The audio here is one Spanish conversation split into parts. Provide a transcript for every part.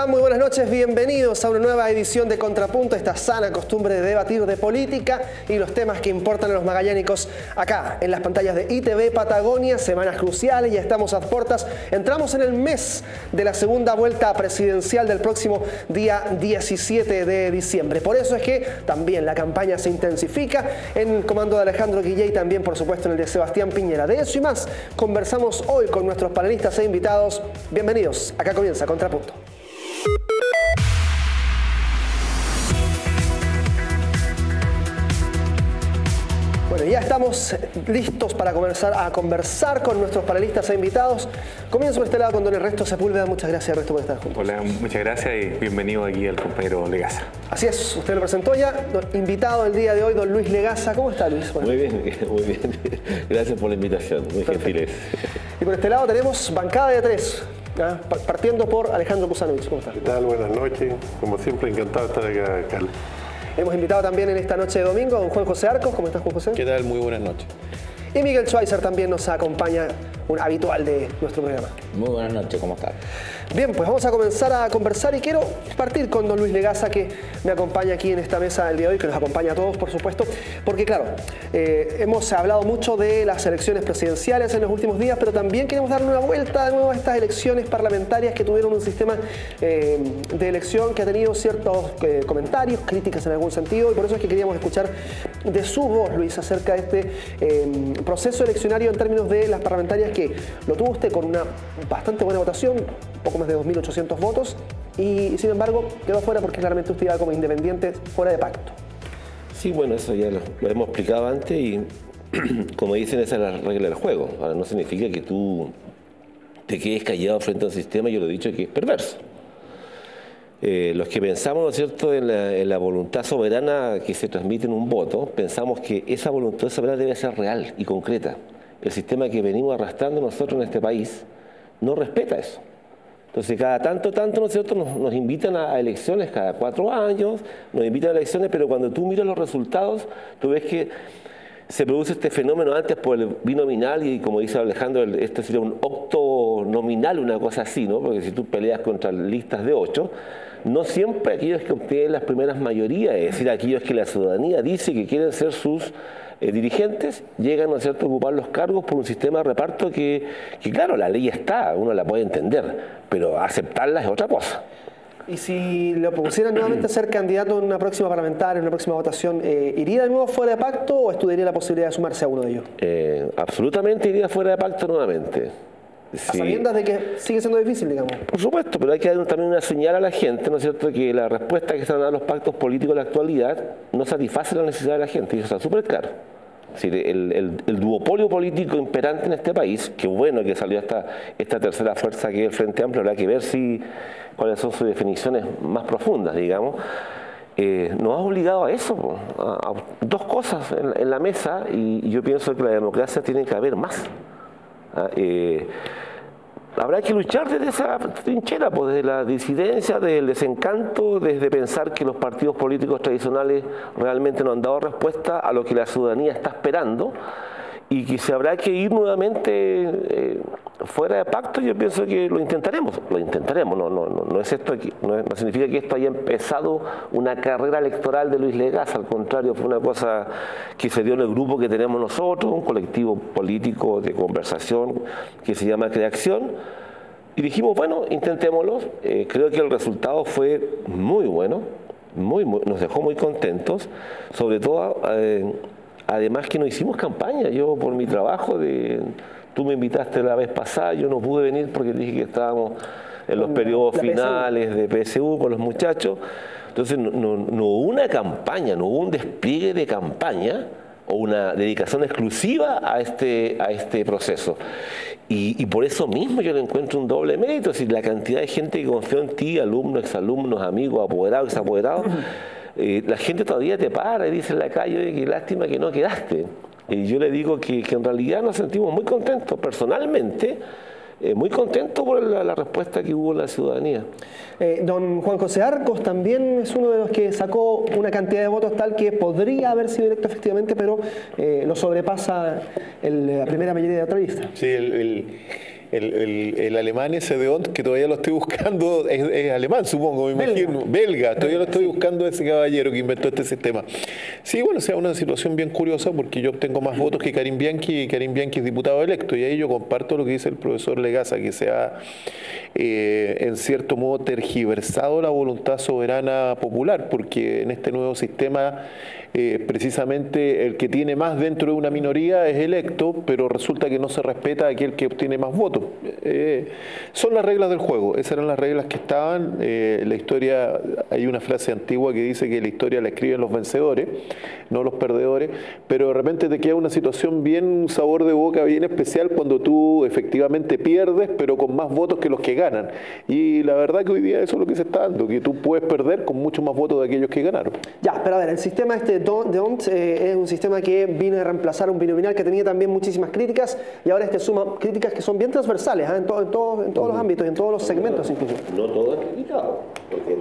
están? Muy buenas noches, bienvenidos a una nueva edición de Contrapunto, esta sana costumbre de debatir de política y los temas que importan a los magallánicos acá, en las pantallas de ITV Patagonia, semanas cruciales, ya estamos a puertas, entramos en el mes de la segunda vuelta presidencial del próximo día 17 de diciembre. Por eso es que también la campaña se intensifica en el comando de Alejandro Guillé y también, por supuesto, en el de Sebastián Piñera. De eso y más conversamos hoy con nuestros panelistas e invitados. Bienvenidos, acá comienza Contrapunto. Bueno, ya estamos listos para comenzar a conversar con nuestros panelistas e invitados. Comienzo por este lado con don Ernesto Sepúlveda. Muchas gracias, Ernesto, por estar juntos. Hola, muchas gracias y bienvenido aquí al compañero Legaza. Así es, usted lo presentó ya. Invitado el día de hoy, don Luis Legaza. ¿Cómo está, Luis? Bueno. Muy bien. Gracias por la invitación, muy gentiles. Y por este lado tenemos bancada de tres. Partiendo por Alejandro Kusanovich. ¿Cómo está? ¿Qué tal? Buenas noches. Como siempre, encantado de estar acá, Carlos. Hemos invitado también en esta noche de domingo a don Juan José Arcos. ¿Cómo estás, Juan José? ¿Qué tal? Muy buenas noches. Y Miguel Schweizer también nos acompaña, un habitual de nuestro programa. Muy buenas noches, ¿cómo estás? Bien, pues vamos a comenzar a conversar y quiero partir con don Luis Legaza, que me acompaña aquí en esta mesa el día de hoy, que nos acompaña a todos, por supuesto, porque claro, hemos hablado mucho de las elecciones presidenciales en los últimos días, pero también queremos darle una vuelta de nuevo a estas elecciones parlamentarias que tuvieron un sistema de elección que ha tenido ciertos comentarios, críticas en algún sentido, y por eso es que queríamos escuchar de su voz, Luis, acerca de este proceso eleccionario en términos de las parlamentarias, que lo tuvo usted con una bastante buena votación, poco más de 2.800 votos, y sin embargo quedó fuera porque claramente usted iba como independiente fuera de pacto. Sí, bueno, eso ya lo hemos explicado antes y como dicen, esa es la regla del juego. Ahora, no significa que tú te quedes callado frente a un sistema, yo lo he dicho, que es perverso. Los que pensamos, ¿no es cierto?, en la voluntad soberana que se transmite en un voto, pensamos que esa voluntad soberana debe ser real y concreta. El sistema que venimos arrastrando nosotros en este país no respeta eso. Entonces, cada tanto, ¿no es cierto?, nos invitan a elecciones cada 4 años, nos invitan a elecciones, pero cuando tú miras los resultados, tú ves que se produce este fenómeno antes por el binominal y, como dice Alejandro, esto sería un octonominal, una cosa así, ¿no? Porque si tú peleas contra listas de 8, no siempre aquellos que obtienen las primeras mayorías, es decir, aquellos que la ciudadanía dice que quieren ser sus dirigentes, llegan, ¿no es cierto?, a ocupar los cargos por un sistema de reparto que claro, la ley está, uno la puede entender, pero aceptarla es otra cosa. Y si le propusieran nuevamente ser candidato en una próxima parlamentaria, en una próxima votación, ¿iría de nuevo fuera de pacto o estudiaría la posibilidad de sumarse a uno de ellos? Absolutamente iría fuera de pacto nuevamente. Sí. A sabiendas de que sigue siendo difícil, digamos. Por supuesto, pero hay que dar también una señal a la gente, ¿no es cierto?, que la respuesta que están dando los pactos políticos en la actualidad no satisface la necesidad de la gente, y eso está súper claro. Es decir, el duopolio político imperante en este país, que bueno que salió esta tercera fuerza que es el Frente Amplio, habrá que ver cuáles son sus definiciones más profundas, digamos. Nos ha obligado a eso, a dos cosas en la mesa, y yo pienso que la democracia tiene que haber más. Habrá que luchar desde esa trinchera, pues desde la disidencia, desde el desencanto, desde pensar que los partidos políticos tradicionales realmente no han dado respuesta a lo que la ciudadanía está esperando, y que se habrá que ir nuevamente fuera de pacto. Yo pienso que lo intentaremos, no es esto aquí, no significa que esto haya empezado una carrera electoral de Luis Legaza, al contrario, fue una cosa que se dio en el grupo que tenemos nosotros, un colectivo político de conversación que se llama Creación, y dijimos, bueno, intentémoslo. Creo que el resultado fue muy bueno, nos dejó muy contentos, sobre todo además que no hicimos campaña. Yo, por mi trabajo, tú me invitaste la vez pasada, yo no pude venir porque dije que estábamos en los periodos finales de PSU con los muchachos. Entonces no hubo una campaña, no hubo un despliegue de campaña o una dedicación exclusiva a este proceso. Y por eso mismo yo le encuentro un doble mérito. Es decir, la cantidad de gente que confió en ti, alumnos, exalumnos, amigos, apoderados, exapoderados, la gente todavía te para y dice en la calle, oye, qué lástima que no quedaste. Y yo le digo que en realidad nos sentimos muy contentos, personalmente, muy contentos por la respuesta que hubo en la ciudadanía. Don Juan José Arcos también es uno de los que sacó una cantidad de votos tal que podría haber sido electo efectivamente, pero lo sobrepasa la primera mayoría de otra lista. Sí, el alemán ese de Ont, que todavía lo estoy buscando, es alemán, supongo, me imagino. Belga, todavía lo estoy buscando, ese caballero que inventó este sistema. Sí, bueno, o sea, una situación bien curiosa porque yo obtengo más votos que Karim Bianchi, y Karim Bianchi es diputado electo, y ahí yo comparto lo que dice el profesor Legaza, que se ha, en cierto modo, tergiversado la voluntad soberana popular, porque en este nuevo sistema precisamente el que tiene más dentro de una minoría es electo, pero resulta que no se respeta a aquel que obtiene más votos. Son las reglas del juego, esas eran las reglas que estaban. La historia, hay una frase antigua que dice que la historia la escriben los vencedores, no los perdedores, pero de repente te queda una situación bien, un sabor de boca bien especial cuando tú efectivamente pierdes, pero con más votos que los que ganan. Y la verdad que hoy día eso es lo que se está dando, que tú puedes perder con mucho más votos de aquellos que ganaron. Ya, pero a ver, el sistema de D'Hondt es un sistema que vino a reemplazar un binominal que tenía también muchísimas críticas, y ahora suma críticas que son bien transversales, en todos los ámbitos, en todos los segmentos incluso. No todos han criticado, porque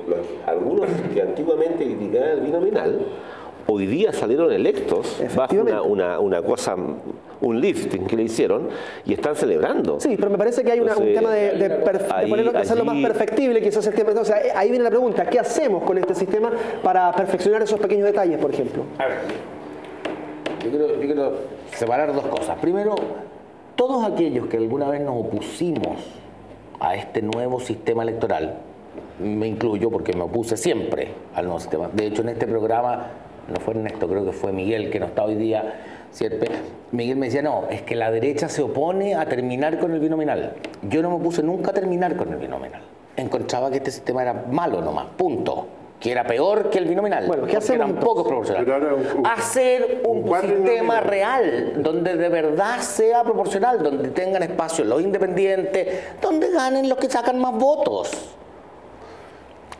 algunos que antiguamente criticaban el binominal, hoy día salieron electos bajo una cosa, un lifting que le hicieron, y están celebrando. Sí, pero me parece que hay un tema de hacerlo más perfectible, quizás el tema. O sea, ahí viene la pregunta, ¿qué hacemos con este sistema para perfeccionar esos pequeños detalles, por ejemplo? A ver, yo quiero separar dos cosas. Primero, todos aquellos que alguna vez nos opusimos a este nuevo sistema electoral, me incluyo porque me opuse siempre al nuevo sistema. De hecho, en este programa, no fue Ernesto, creo que fue Miguel, que no está hoy día, ¿cierto? Miguel me decía, no, es que la derecha se opone a terminar con el binominal. Yo no me opuse nunca a terminar con el binominal. Encontraba que este sistema era malo nomás, punto. Que era peor que el binominal. Bueno, ¿qué hacemos? Era un poco proporcional. Hacer un sistema real, donde de verdad sea proporcional, donde tengan espacio los independientes, donde ganen los que sacan más votos.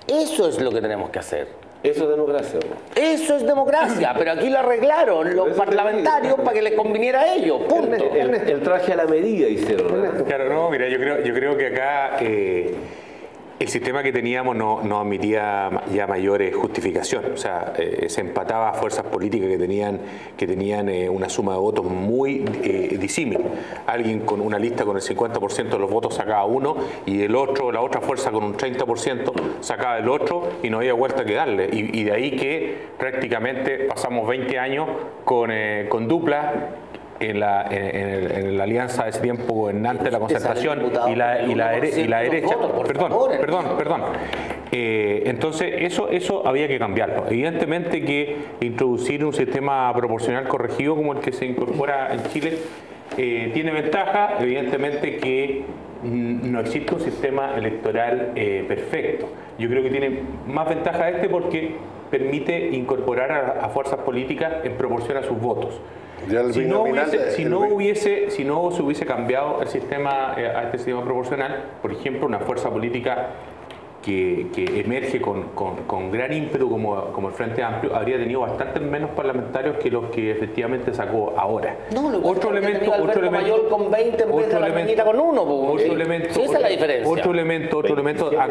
Eso es lo que tenemos que hacer. Eso es democracia. Eso es democracia, pero aquí lo arreglaron los parlamentarios para que les conviniera a ellos, punto. El traje a la medida hicieron. Claro, no, mira, yo creo que acá el sistema que teníamos no admitía ya mayores justificación. O sea, se empataba a fuerzas políticas que tenían una suma de votos muy disímil. Alguien con una lista con el 50% de los votos sacaba uno, y la otra fuerza con un 30% sacaba el otro, y no había vuelta que darle. Y de ahí que prácticamente pasamos 20 años con dupla en la alianza de ese tiempo gobernante, la concertación y la derecha. Perdón. Entonces eso había que cambiarlo. Evidentemente que introducir un sistema proporcional corregido como el que se incorpora en Chile tiene ventaja. Evidentemente que no existe un sistema electoral perfecto. Yo creo que tiene más ventaja porque permite incorporar a fuerzas políticas en proporción a sus votos. Si no se hubiese cambiado el sistema a este sistema proporcional, por ejemplo, una fuerza política que emerge con gran ímpetu como el Frente Amplio habría tenido bastantes menos parlamentarios que los que efectivamente sacó ahora. Otro elemento Mayor con 20 en vez de la Piñera con 1. Esa es la diferencia. Otro elemento a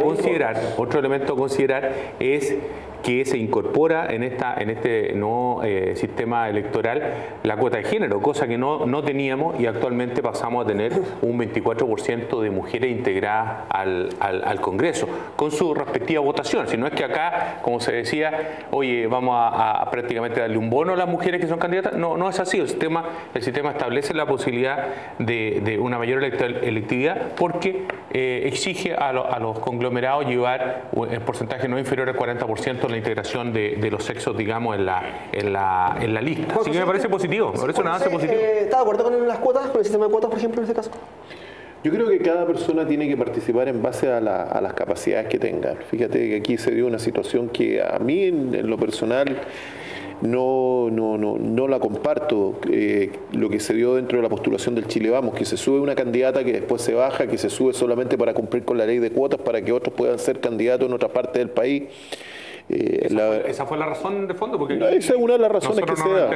considerar es que se incorpora en este nuevo sistema electoral la cuota de género, cosa que no teníamos, y actualmente pasamos a tener un 24% de mujeres integradas al Congreso, con su respectiva votación. Si no es que acá, como se decía, oye, vamos a prácticamente darle un bono a las mujeres que son candidatas. No es así. El sistema establece la posibilidad de una mayor electividad, porque exige a los conglomerados llevar el porcentaje no inferior al 40% en la integración de los sexos, digamos, en la lista. Así que me parece positivo, me parece un avance positivo. ¿Está de acuerdo con las cuotas, con el sistema de cuotas, por ejemplo, en este caso? Yo creo que cada persona tiene que participar en base a las capacidades que tenga. Fíjate que aquí se dio una situación que a mí, en lo personal, no la comparto. Lo que se dio dentro de la postulación del Chile Vamos, que se sube una candidata que después se baja, que se sube solamente para cumplir con la ley de cuotas para que otros puedan ser candidatos en otra parte del país. Esa fue la razón de fondo, porque esa es una de las razones que se da.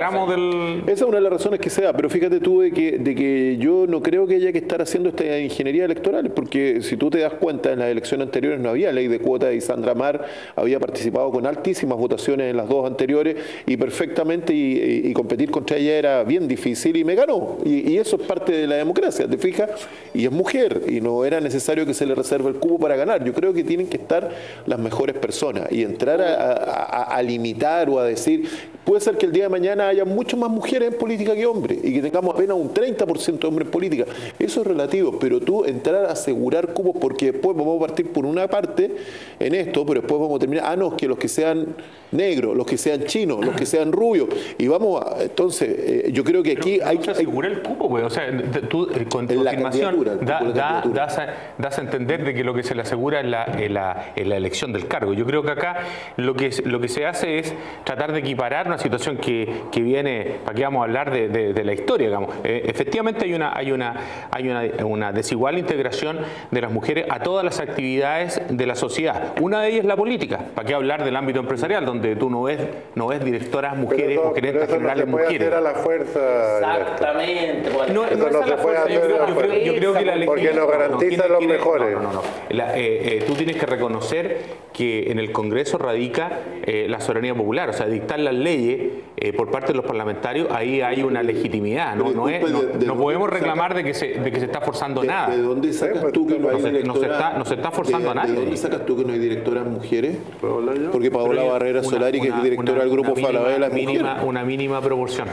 Esa es una de las razones que se da, pero fíjate tú de que yo no creo que haya que estar haciendo esta ingeniería electoral, porque si tú te das cuenta, en las elecciones anteriores no había ley de cuota y Sandra Mar había participado con altísimas votaciones en las dos anteriores y perfectamente, y competir contra ella era bien difícil y me ganó. Y eso es parte de la democracia, ¿te fijas? Y es mujer y no era necesario que se le reserve el cupo para ganar. Yo creo que tienen que estar las mejores personas y entrar a limitar o a decir, puede ser que el día de mañana haya mucho más mujeres en política que hombres y que tengamos apenas un 30% de hombres en política. Eso es relativo, pero tú entrar a asegurar cupos, porque después vamos a partir por una parte en esto, pero después vamos a terminar, no, que los que sean negros, los que sean chinos, los que sean rubios, y vamos a, entonces, yo creo que aquí hay que asegurar el cupo, pues, o sea, tú con tu afirmación das a entender de que lo que se le asegura es la elección del cargo. Yo creo que acá lo que se hace es tratar de equiparar una situación que viene, ¿para qué vamos a hablar de la historia? Digamos. Efectivamente hay una desigual integración de las mujeres a todas las actividades de la sociedad. Una de ellas es la política. ¿Para qué hablar del ámbito empresarial, donde tú no ves directoras mujeres o gerentes generales mujeres? Hacer a la fuerza. Exactamente. No se puede hacer a la fuerza. Yo creo que la ley, porque nos garantiza los mejores. Tú tienes que reconocer que en el Congreso radica la soberanía popular, o sea, dictar las leyes por parte de los parlamentarios, ahí hay una legitimidad, no podemos reclamar de que se está forzando nada. ¿De dónde sacas tú que no hay directoras? No se está forzando a nadie. ¿De dónde sacas tú que no hay directoras mujeres? Porque Paola Barrera Solari, que es directora del Grupo Falabella, es mujer. Una mínima proporción,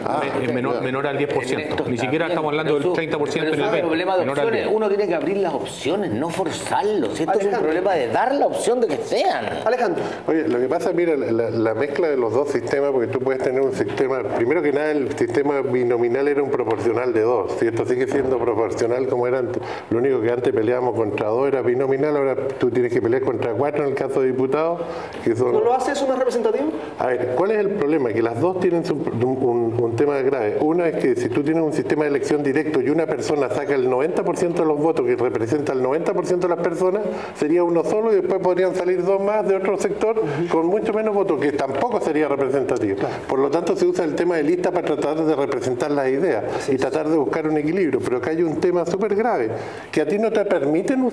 menor al 10%. Ni siquiera estamos hablando del 30% en el B. El problema de opciones, uno tiene que abrir las opciones, no forzarlos. Esto es un problema de dar la opción de que sean. Alejandro. Oye, lo que pasa, mira, la mezcla de los dos sistemas, porque tú puedes tener un sistema, primero que nada, el sistema binominal era un proporcional de 2, si esto sigue siendo proporcional como era antes. Lo único que antes peleábamos contra 2 era binominal, ahora tú tienes que pelear contra 4 en el caso de diputados. Que son... ¿No lo hace eso más representativo? A ver, ¿cuál es el problema? Que las dos tienen un tema grave. Una es que si tú tienes un sistema de elección directo y una persona saca el 90% de los votos, que representa el 90% de las personas, sería uno solo y después podrían salir dos más de otro sector con mucho menos votos, que tampoco sería representativo. Por lo tanto, se usa el tema de lista para tratar de representar las ideas y tratar de buscar un equilibrio. Pero acá hay un tema súper grave, que a ti no te permiten,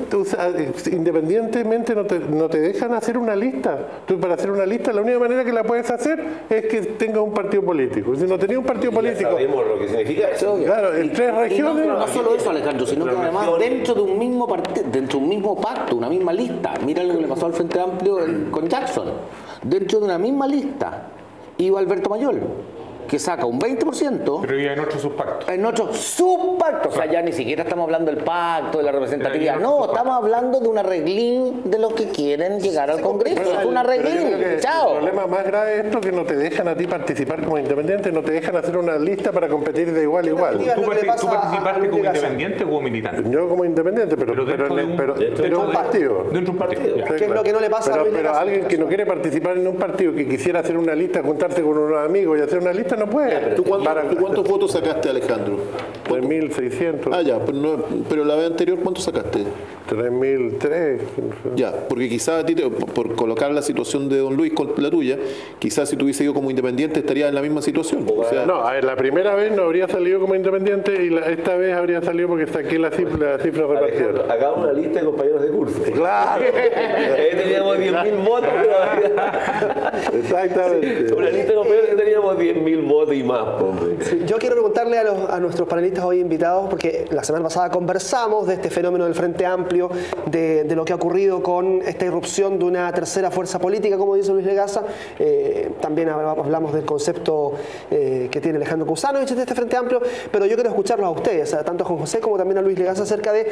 independientemente no te dejan hacer una lista. Tú, para hacer una lista, la única manera que la puedes hacer es que tengas un partido político. Si no tenías un partido político... sabemos lo que significa eso. Claro, en 3 regiones... No solo eso, Alejandro, sino que además dentro de un mismo partido, dentro de un mismo pacto, una misma lista. Mira lo que le pasó al Frente Amplio con Jackson. Dentro de una misma lista iba Alberto Mayol, que saca un 20%. Pero ya en otros subpactos. En otros subpactos. O sea, ya ni siquiera estamos hablando del pacto, de la representatividad. No, estamos hablando de un arreglín de los que quieren llegar al Congreso. Es un arreglín. Chao. El problema más grave es esto, que no te dejan a ti participar como independiente, no te dejan hacer una lista para competir de igual a igual. ¿Tú participaste como independiente o como militante? Yo como independiente, pero dentro de un partido. Dentro de un partido. ¿Qué es lo que no le pasa a Luis Pero Legaza? alguien que no quiere participar en un partido, que quisiera hacer una lista, juntarse con unos amigos y hacer una lista, no puede. ¿Tú cuántos votos sacaste, Alejandro? 3.600. Ah, ya, pero la vez anterior, ¿cuánto sacaste? 3.003. Ya, porque quizás a ti, por colocar la situación de don Luis con la tuya, quizás si tuviese ido como independiente estaría en la misma situación. O sea, No, a ver, la primera vez no habría salido como independiente y esta vez habría salido porque saqué la cifra repartida. Hagamos una lista de compañeros de curso. ¡Claro! Teníamos 10.000 votos. Exactamente. Una lista de compañeros que teníamos 10.000 votos y más. Sí, yo quiero preguntarle a nuestros panelistas hoy invitados, porque la semana pasada conversamos de este fenómeno del Frente Amplio, de lo que ha ocurrido con esta irrupción de una tercera fuerza política, como dice Luis Legaza. También hablamos del concepto que tiene Alejandro Kuzanovich de este Frente Amplio, pero yo quiero escucharlos a ustedes, tanto a Juan José como también a Luis Legaza, acerca de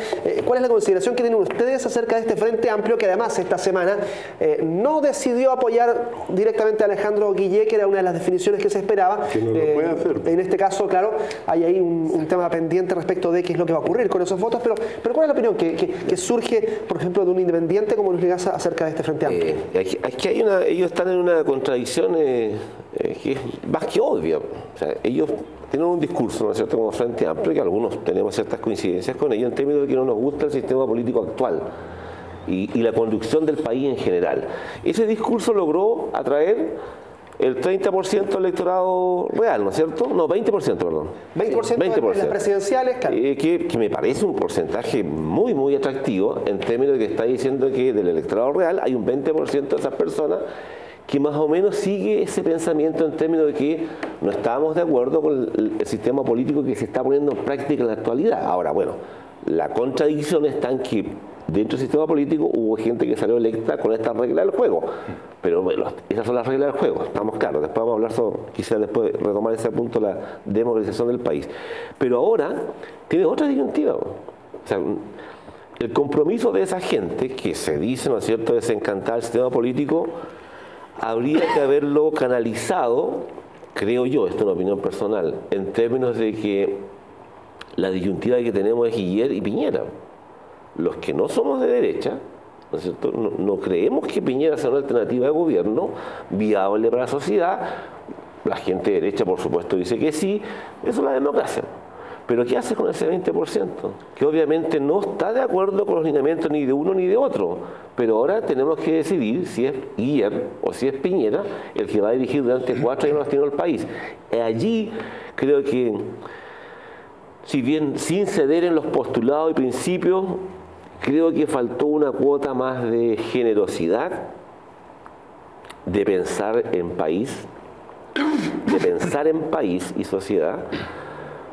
cuál es la consideración que tienen ustedes acerca de este Frente Amplio, que además esta semana no decidió apoyar directamente a Alejandro Guillé, que era una de las definiciones que se esperaba. Que no lo puede hacer. En este caso, claro, hay ahí un tema pendiente respecto de qué es lo que va a ocurrir con esos votos, pero ¿cuál es la opinión que surge, por ejemplo, de un independiente como Luis Legaza acerca de este Frente Amplio? Es que ellos están en una contradicción que es más que obvia. O sea, ellos tienen un discurso, ¿no es cierto?, como Frente Amplio, que algunos tenemos ciertas coincidencias con ellos en términos de que no nos gusta el sistema político actual. y la conducción del país en general. Ese discurso logró atraer el 30% del electorado real, ¿no es cierto? No, 20%, perdón. 20% en las presidenciales, claro. Que me parece un porcentaje muy, muy atractivo en términos de que está diciendo que del electorado real hay un 20% de esas personas que más o menos sigue ese pensamiento en términos de que no estábamos de acuerdo con el sistema político que se está poniendo en práctica en la actualidad. Ahora, bueno, la contradicción está en que dentro del sistema político hubo gente que salió electa con esta regla del juego. Pero bueno, esas son las reglas del juego, estamos claros. Después vamos a hablar sobre, quizás después retomar ese punto, la democratización del país. Pero ahora tiene otra disyuntiva. O sea, el compromiso de esa gente que se dice, ¿no es cierto?, desencantar el sistema político, habría que haberlo canalizado, creo yo, esto es una opinión personal, en términos de que la disyuntiva que tenemos es Guiller y Piñera. Los que no somos de derecha, ¿no es cierto?, no creemos que Piñera sea una alternativa de gobierno viable para la sociedad. La gente de derecha, por supuesto, dice que sí. Eso es la democracia. Pero ¿qué hace con ese 20%? Que obviamente no está de acuerdo con los lineamientos ni de uno ni de otro. Pero ahora tenemos que decidir si es Guiller o si es Piñera el que va a dirigir durante 4 años el país. Allí creo que, si bien sin ceder en los postulados y principios, creo que faltó una cuota más de generosidad, de pensar en país y sociedad,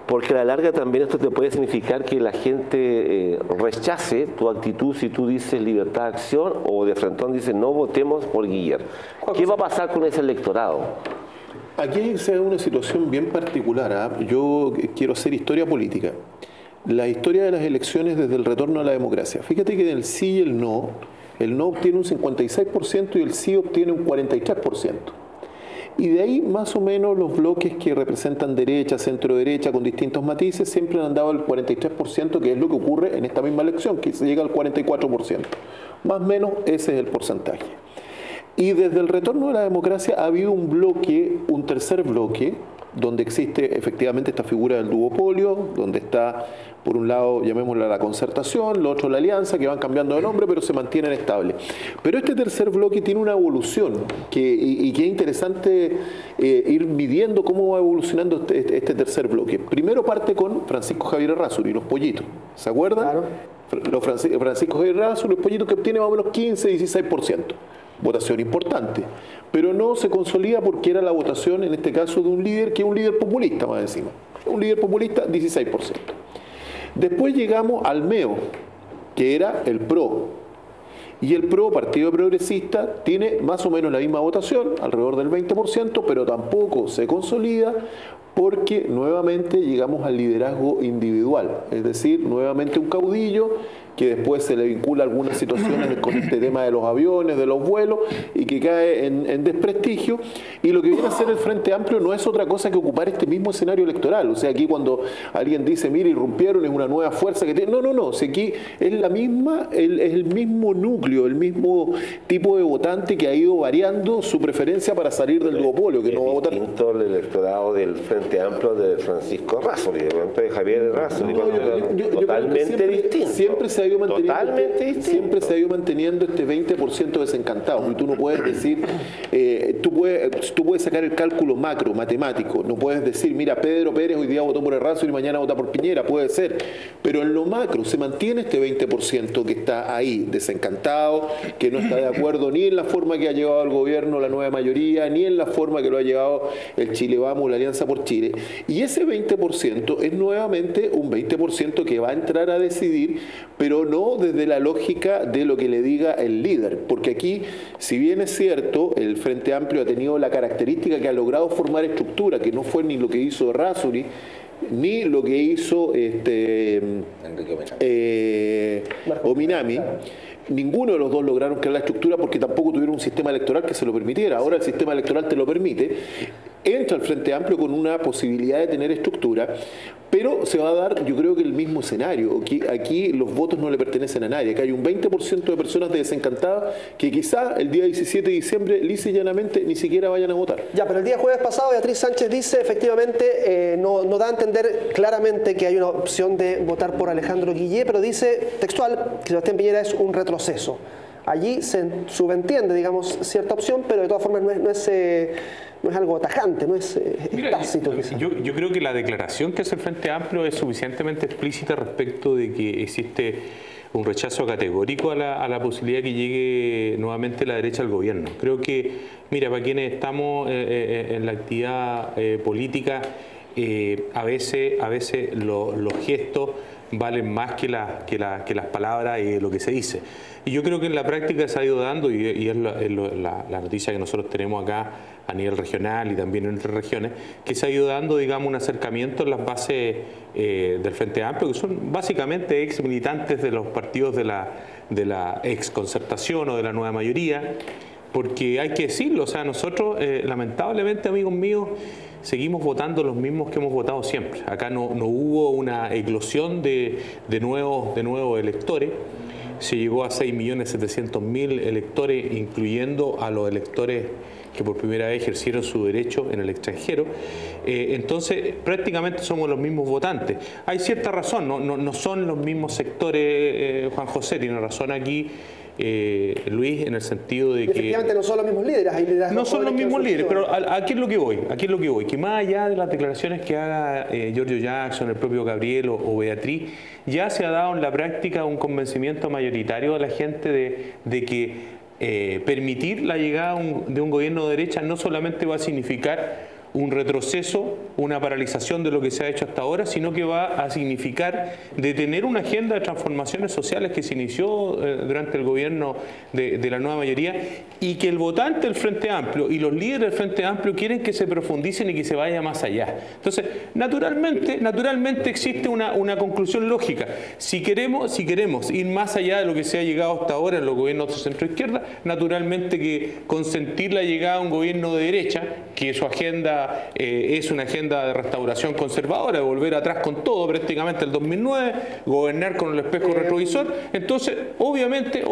porque a la larga también esto te puede significar que la gente rechace tu actitud si tú dices libertad de acción o de frentón dices no votemos por Guiller. ¿Qué va a pasar con ese electorado? Aquí se da una situación bien particular. Yo quiero hacer historia política. La historia de las elecciones desde el retorno a la democracia. Fíjate que del sí y el no obtiene un 56% y el sí obtiene un 43%. Y de ahí más o menos los bloques que representan derecha, centro derecha, con distintos matices, siempre han dado el 43%, que es lo que ocurre en esta misma elección, que se llega al 44%. Más o menos ese es el porcentaje. Y desde el retorno a la democracia ha habido un bloque, un tercer bloque, donde existe efectivamente esta figura del duopolio, donde está, por un lado, llamémosla la concertación, lo otro la alianza, que van cambiando de nombre, pero se mantienen estables. Pero este tercer bloque tiene una evolución, y que es interesante ir midiendo cómo va evolucionando este tercer bloque. Primero parte con Francisco Javier Errázuriz y los pollitos, ¿se acuerdan? Claro. Francisco Javier Errázuriz y los pollitos, que obtiene más o menos 15-16%. Votación importante, pero no se consolida porque era la votación, en este caso, de un líder que es un líder populista más encima. Un líder populista, 16%. Después llegamos al MEO, que era el PRO. Y el PRO, Partido Progresista, tiene más o menos la misma votación, alrededor del 20%, pero tampoco se consolida porque nuevamente llegamos al liderazgo individual, es decir, nuevamente un caudillo que después se le vincula algunas situaciones con este tema de los aviones, de los vuelos, y que cae en desprestigio. Y lo que viene a hacer el Frente Amplio no es otra cosa que ocupar este mismo escenario electoral. O sea, aquí cuando alguien dice, mire, irrumpieron, es una nueva fuerza que tiene... No, si aquí es la misma, es el mismo núcleo, el mismo tipo de votante que ha ido variando su preferencia para salir del duopolio, que no va a votar... distinto el electorado del Frente Amplio de Francisco Errázuriz, de Javier Errázuriz, totalmente distinto. Siempre se ha ido manteniendo este 20% desencantado. Y tú no puedes decir, tú puedes sacar el cálculo macro, matemático. No puedes decir, mira, Pedro Pérez hoy día votó por Errázuriz y mañana vota por Piñera. Puede ser. Pero en lo macro se mantiene este 20% que está ahí, desencantado, que no está de acuerdo ni en la forma que ha llevado el gobierno la nueva mayoría, ni en la forma que lo ha llevado el Chile Vamos, la Alianza por Chile. Y ese 20% es nuevamente un 20% que va a entrar a decidir, pero no desde la lógica de lo que le diga el líder, porque aquí, si bien es cierto, el Frente Amplio ha tenido la característica que ha logrado formar estructura, que no fue ni lo que hizo Errázuriz, ni lo que hizo Ominami. Ninguno de los dos lograron crear la estructura porque tampoco tuvieron un sistema electoral que se lo permitiera. Ahora el sistema electoral te lo permite. entra el Frente Amplio con una posibilidad de tener estructura, pero se va a dar, yo creo que el mismo escenario. Aquí los votos no le pertenecen a nadie. Acá hay un 20% de personas desencantadas que quizá el día 17 de diciembre, lisa y llanamente, ni siquiera vayan a votar. Ya, pero el día jueves pasado Beatriz Sánchez dice, efectivamente, no da a entender claramente que hay una opción de votar por Alejandro Guillé, pero dice textual que Sebastián Piñera es un retroceso. Allí se subentiende, digamos, cierta opción, pero de todas formas no es algo tajante, no es tácito. Yo creo que la declaración que hace el Frente Amplio es suficientemente explícita respecto de que existe un rechazo categórico a la posibilidad que llegue nuevamente la derecha al gobierno. Creo que, mira, para quienes estamos en la actividad política, a veces los gestos valen más que las palabras y lo que se dice. Y yo creo que en la práctica se ha ido dando, y es la noticia que nosotros tenemos acá a nivel regional y también en otras regiones, que se ha ido dando, digamos, un acercamiento en las bases del Frente Amplio, que son básicamente ex militantes de los partidos de la ex concertación o de la nueva mayoría, porque hay que decirlo, o sea, nosotros, lamentablemente, amigos míos, seguimos votando los mismos que hemos votado siempre. Acá no hubo una eclosión de nuevos electores. Se llegó a 6.700.000 electores, incluyendo a los electores que por primera vez ejercieron su derecho en el extranjero. Entonces, prácticamente somos los mismos votantes. Hay cierta razón, no son los mismos sectores, Juan José tiene razón aquí, Luis, en el sentido de que... Efectivamente no son los mismos líderes. Hay líderes no son los mismos líderes, pero aquí es lo que voy, que más allá de las declaraciones que haga Giorgio Jackson, el propio Gabriel o Beatriz, ya se ha dado en la práctica un convencimiento mayoritario de la gente de que permitir la llegada de un gobierno de derecha no solamente va a significar un retroceso, una paralización de lo que se ha hecho hasta ahora, sino que va a significar detener una agenda de transformaciones sociales que se inició durante el gobierno de la nueva mayoría, y que el votante del Frente Amplio y los líderes del Frente Amplio quieren que se profundicen y que se vaya más allá. Entonces, naturalmente existe una conclusión lógica. Si queremos ir más allá de lo que se ha llegado hasta ahora en los gobiernos de centro-izquierda, naturalmente que consentir la llegada a un gobierno de derecha, que su agenda es una agenda de restauración conservadora, de volver atrás con todo, prácticamente el 2009, gobernar con el espejo retrovisor. Entonces, obviamente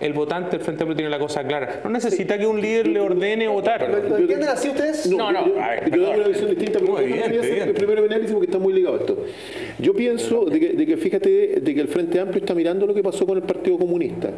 el votante del Frente Amplio tiene la cosa clara. No necesita que un líder le ordene votar. ¿Lo entienden así ustedes? No. Yo doy una visión distinta, pero el primero análisis porque está muy ligado a esto. Yo pienso de que fíjate de que el Frente Amplio está mirando lo que pasó con el Partido Comunista.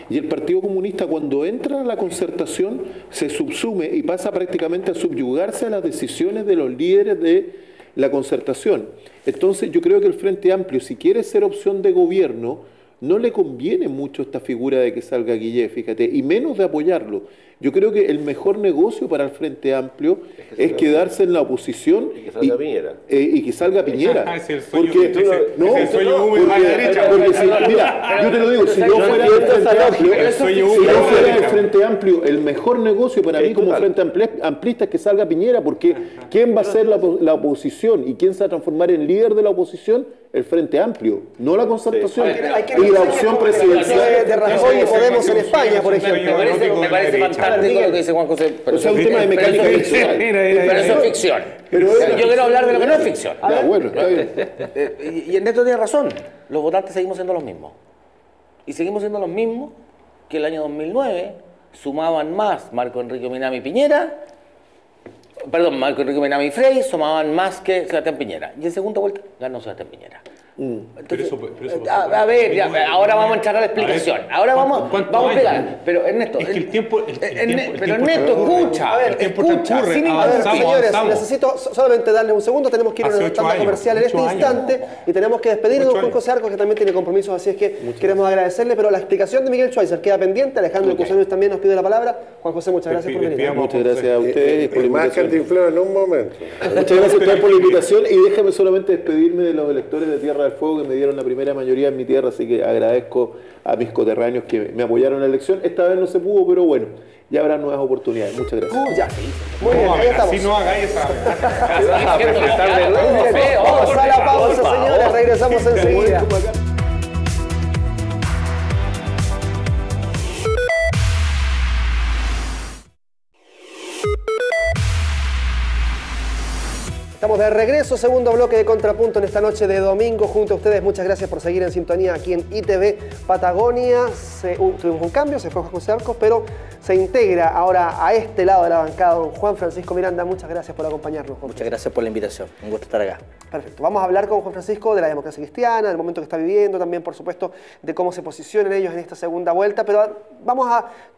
Y el Partido Comunista, cuando entra a la concertación, se subsume y pasa prácticamente a subyugarse a las decisiones de los líderes de la concertación. Entonces yo creo que el Frente Amplio, si quiere ser opción de gobierno, no le conviene mucho esta figura de que salga Guillé, fíjate, y menos de apoyarlo. Yo creo que el mejor negocio para el Frente Amplio es quedarse en la oposición y que salga Piñera. Porque mira, yo te lo digo, si yo fuera del Frente Amplio, el mejor negocio para mí como Frente Amplista es que salga Piñera, porque ¿quién va a ser la oposición y quién se va a transformar en líder de la oposición? El Frente Amplio, no la concertación y la opción presidencial de Rajoy y Podemos en España, por ejemplo. Me parece fantástico lo que dice Juan José. Pero es un tema de mecánica ficcional. Pero eso es ficción. Yo quiero hablar de lo que no es ficción. Bueno, está bien. Y Ernesto tiene razón. Los votantes seguimos siendo los mismos. Y seguimos siendo los mismos que el año 2009 sumaban más Marco Enrique Minami Piñera. Perdón, Marco Enrique Minami Frey sumaban más que Sebastián Piñera. Y en segunda vuelta ganó Sebastián Piñera. Entonces, a ver, ahora vamos a entrar a la explicación. Ahora vamos a pegar. Pero Ernesto, es que el tiempo escucha. A ver, señores, necesito solamente darle un segundo. Tenemos que ir a una tanda comercial en este instante y tenemos que despedirnos de Juan José Arcos, que también tiene compromisos, así es que queremos agradecerle. Pero la explicación de Miguel Schweitzer queda pendiente. Alejandro Cusano también nos pide la palabra. Juan José, muchas gracias por venir. Muchas gracias a ustedes por la invitación. En un momento. Muchas gracias a ustedes por la invitación y déjame solamente despedirme de los electores de Tierra del Fuego que me dieron la primera mayoría en mi tierra, así que agradezco a mis coterráneos que me apoyaron en la elección. Esta vez no se pudo, pero bueno, ya habrá nuevas oportunidades. Muchas gracias. Ya. Muy bien, ahí estamos. Si no hagáis esa... Vamos a la pausa, señores. Regresamos enseguida. Estamos de regreso, segundo bloque de Contrapunto en esta noche de domingo junto a ustedes. Muchas gracias por seguir en sintonía aquí en ITV Patagonia. Tuvimos un cambio, se fue José Arcos, pero se integra ahora a este lado de la bancada don Juan Francisco Miranda. Muchas gracias por acompañarnos. Muchas gracias por la invitación, un gusto estar acá. Perfecto, vamos a hablar con Juan Francisco de la democracia cristiana, del momento que está viviendo, también por supuesto de cómo se posicionan ellos en esta segunda vuelta, pero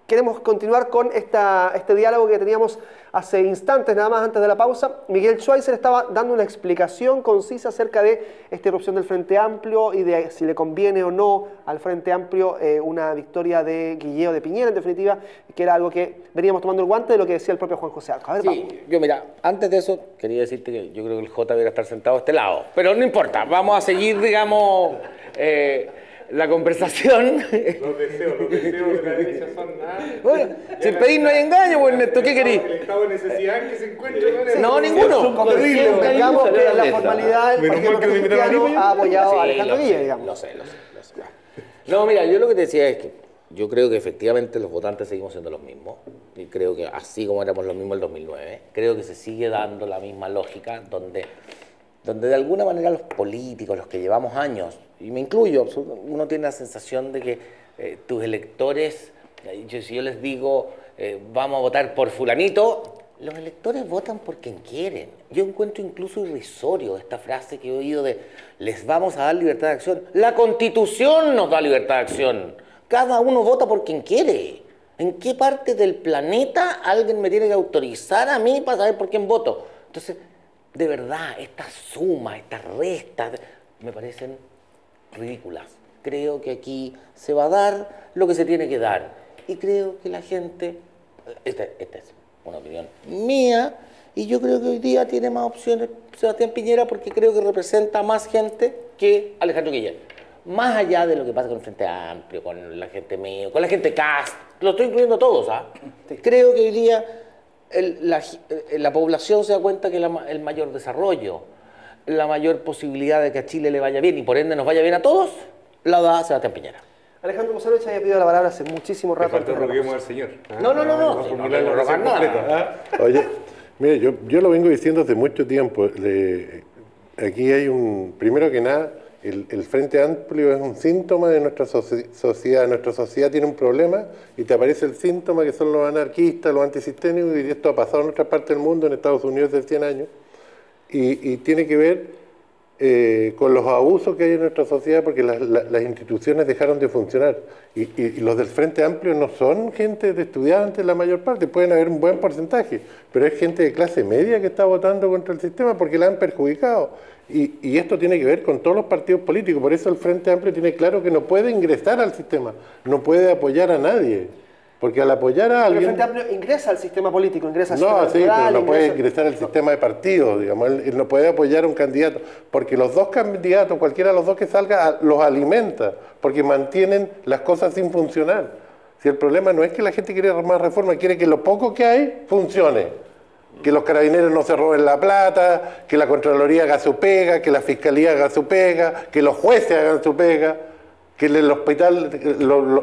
queremos continuar con este diálogo que teníamos hace instantes, nada más antes de la pausa. Miguel Schweitzer estaba dando una explicación concisa acerca de esta irrupción del Frente Amplio y de si le conviene o no al Frente Amplio una victoria de Guilleo de Piñera, en definitiva, que era algo que veníamos tomando el guante de lo que decía el propio Juan José Arcos. A ver, sí, vamos. yo mira, antes de eso quería decirte que yo creo que el J debería estar sentado a este lado, pero no importa, vamos a seguir, digamos, la conversación. Los deseos de la derecha son nada. Bueno, sin pedir no hay engaño, pues Ernesto, ¿qué querís? El estado de necesidad en que se encuentra con eso. No, ninguno. Digamos que la formalidad del Menos Partido mal que Democrático Cristiano ha apoyado a Alejandro Guille, digamos. Lo sé. No, mira, yo lo que te decía es que yo creo que efectivamente los votantes seguimos siendo los mismos. Y creo que así como éramos los mismos en el 2009, creo que se sigue dando la misma lógica donde de alguna manera los políticos, los que llevamos años, y me incluyo, uno tiene la sensación de que tus electores, si yo les digo vamos a votar por fulanito, los electores votan por quien quieren. Yo encuentro incluso irrisorio esta frase que he oído de les vamos a dar libertad de acción. La Constitución nos da libertad de acción. Cada uno vota por quien quiere. ¿En qué parte del planeta alguien me tiene que autorizar a mí para saber por quién voto? Entonces, de verdad, estas sumas, estas restas, me parecen ridículas. Creo que aquí se va a dar lo que se tiene que dar. Y creo que la gente, esta es una opinión mía, y yo creo que hoy día tiene más opciones Sebastián Piñera porque creo que representa más gente que Alejandro Guille. Más allá de lo que pasa con el Frente Amplio, con la gente mío, con la gente CAST, lo estoy incluyendo a todos, ¿ah? Creo que hoy día la población se da cuenta que el mayor desarrollo, la mayor posibilidad de que a Chile le vaya bien y por ende nos vaya bien a todos, la da Sebastián Piñera. Alejandro Mosanovich había pedido la palabra hace muchísimo rato. Falta roguemos al señor. No, rogar nada. Oye, mire, yo lo vengo diciendo hace mucho tiempo. Aquí hay primero que nada, el Frente Amplio es un síntoma de nuestra sociedad. Nuestra sociedad tiene un problema y te aparece el síntoma que son los anarquistas, los antisistémicos, y esto ha pasado en otra parte del mundo, en Estados Unidos de 100 años, y tiene que ver con los abusos que hay en nuestra sociedad porque las instituciones dejaron de funcionar. Y los del Frente Amplio no son gente de estudiantes la mayor parte, pueden haber un buen porcentaje, pero es gente de clase media que está votando contra el sistema porque la han perjudicado. Y esto tiene que ver con todos los partidos políticos, por eso el Frente Amplio tiene claro que no puede ingresar al sistema, no puede apoyar a nadie. Porque al apoyar a alguien... Pero el Frente Amplio ingresa al sistema político, ingresa al sistema electoral... No, sí, pero no puede ingresar al sistema de partidos, digamos. Él no puede apoyar a un candidato, porque los dos candidatos, cualquiera de los dos que salga, los alimenta, porque mantienen las cosas sin funcionar. Si el problema no es que la gente quiere más reforma, quiere que lo poco que hay funcione. Que los carabineros no se roben la plata, que la Contraloría haga su pega, que la Fiscalía haga su pega, que los jueces hagan su pega, que en el hospital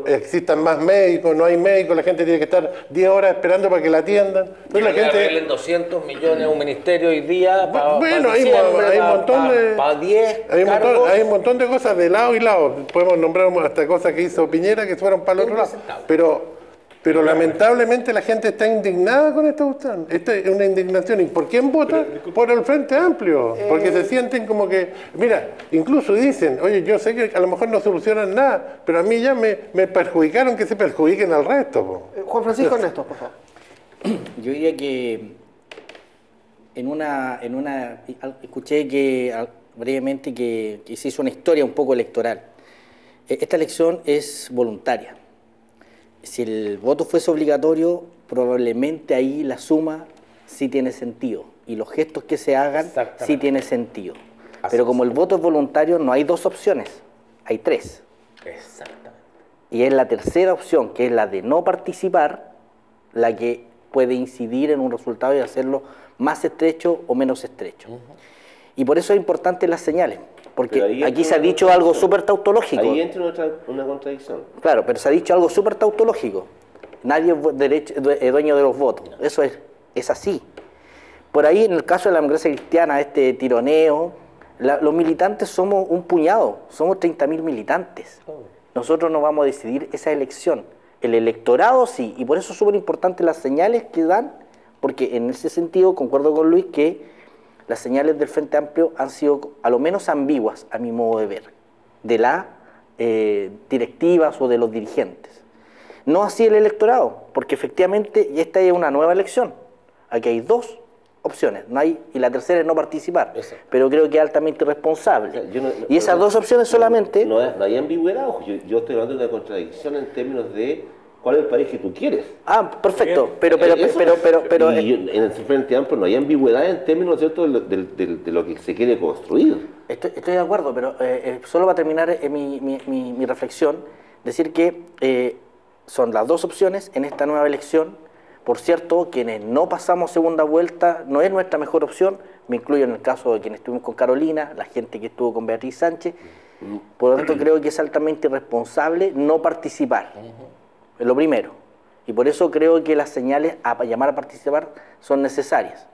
existan más médicos, no hay médicos, la gente tiene que estar 10 horas esperando para que la atiendan. Entonces la gente... arreglen 200 millones a un ministerio hoy día para bueno, hay un montón de... Para 10 hay un montón de cosas de lado y lado. Podemos nombrar hasta cosas que hizo Piñera que fueron para el otro lado. Pero lamentablemente la gente está indignada con esta cuestión. Esta es una indignación. ¿Y por quién vota? Por el Frente Amplio. Porque se sienten como que... Mira, incluso dicen, oye, yo sé que a lo mejor no solucionan nada, pero a mí ya me perjudicaron que se perjudiquen al resto. Juan Francisco Ernesto, por favor. Yo diría que escuché que brevemente que se hizo una historia un poco electoral. Esta elección es voluntaria. Si el voto fuese obligatorio, probablemente ahí la suma sí tiene sentido y los gestos que se hagan sí tiene sentido. Pero como el voto es voluntario, no hay dos opciones, hay tres. Exactamente. Y es la tercera opción, que es la de no participar, la que puede incidir en un resultado y hacerlo más estrecho o menos estrecho. Y por eso es importante las señales. Porque aquí se ha dicho algo súper tautológico. Ahí entra una contradicción. Claro, pero se ha dicho algo súper tautológico. Nadie es dueño de los votos. Eso es así. Por ahí, en el caso de la democracia cristiana, este tironeo, los militantes somos un puñado, somos 30.000 militantes. Nosotros no vamos a decidir esa elección. El electorado sí, y por eso es súper importante las señales que dan, porque en ese sentido concuerdo con Luis que las señales del Frente Amplio han sido a lo menos ambiguas, a mi modo de ver, de las directivas o de los dirigentes. No así el electorado, porque efectivamente esta es una nueva elección. Aquí hay dos opciones, y la tercera es no participar, pero creo que es altamente irresponsable. O sea, y esas dos opciones solamente... No hay ambigüedad, ojo, yo estoy hablando de una contradicción en términos de cuál es el país que tú quieres. Ah, perfecto, pero y en el Frente Amplio no hay ambigüedad en términos, ¿cierto?, de lo que se quiere construir. Estoy de acuerdo, pero solo para terminar mi reflexión, decir que son las dos opciones en esta nueva elección. Por cierto, quienes no pasamos segunda vuelta no es nuestra mejor opción, me incluyo en el caso de quienes estuvimos con Carolina, la gente que estuvo con Beatriz Sánchez, por lo tanto creo que es altamente irresponsable no participar, es lo primero, y por eso creo que las señales a llamar a participar son necesarias.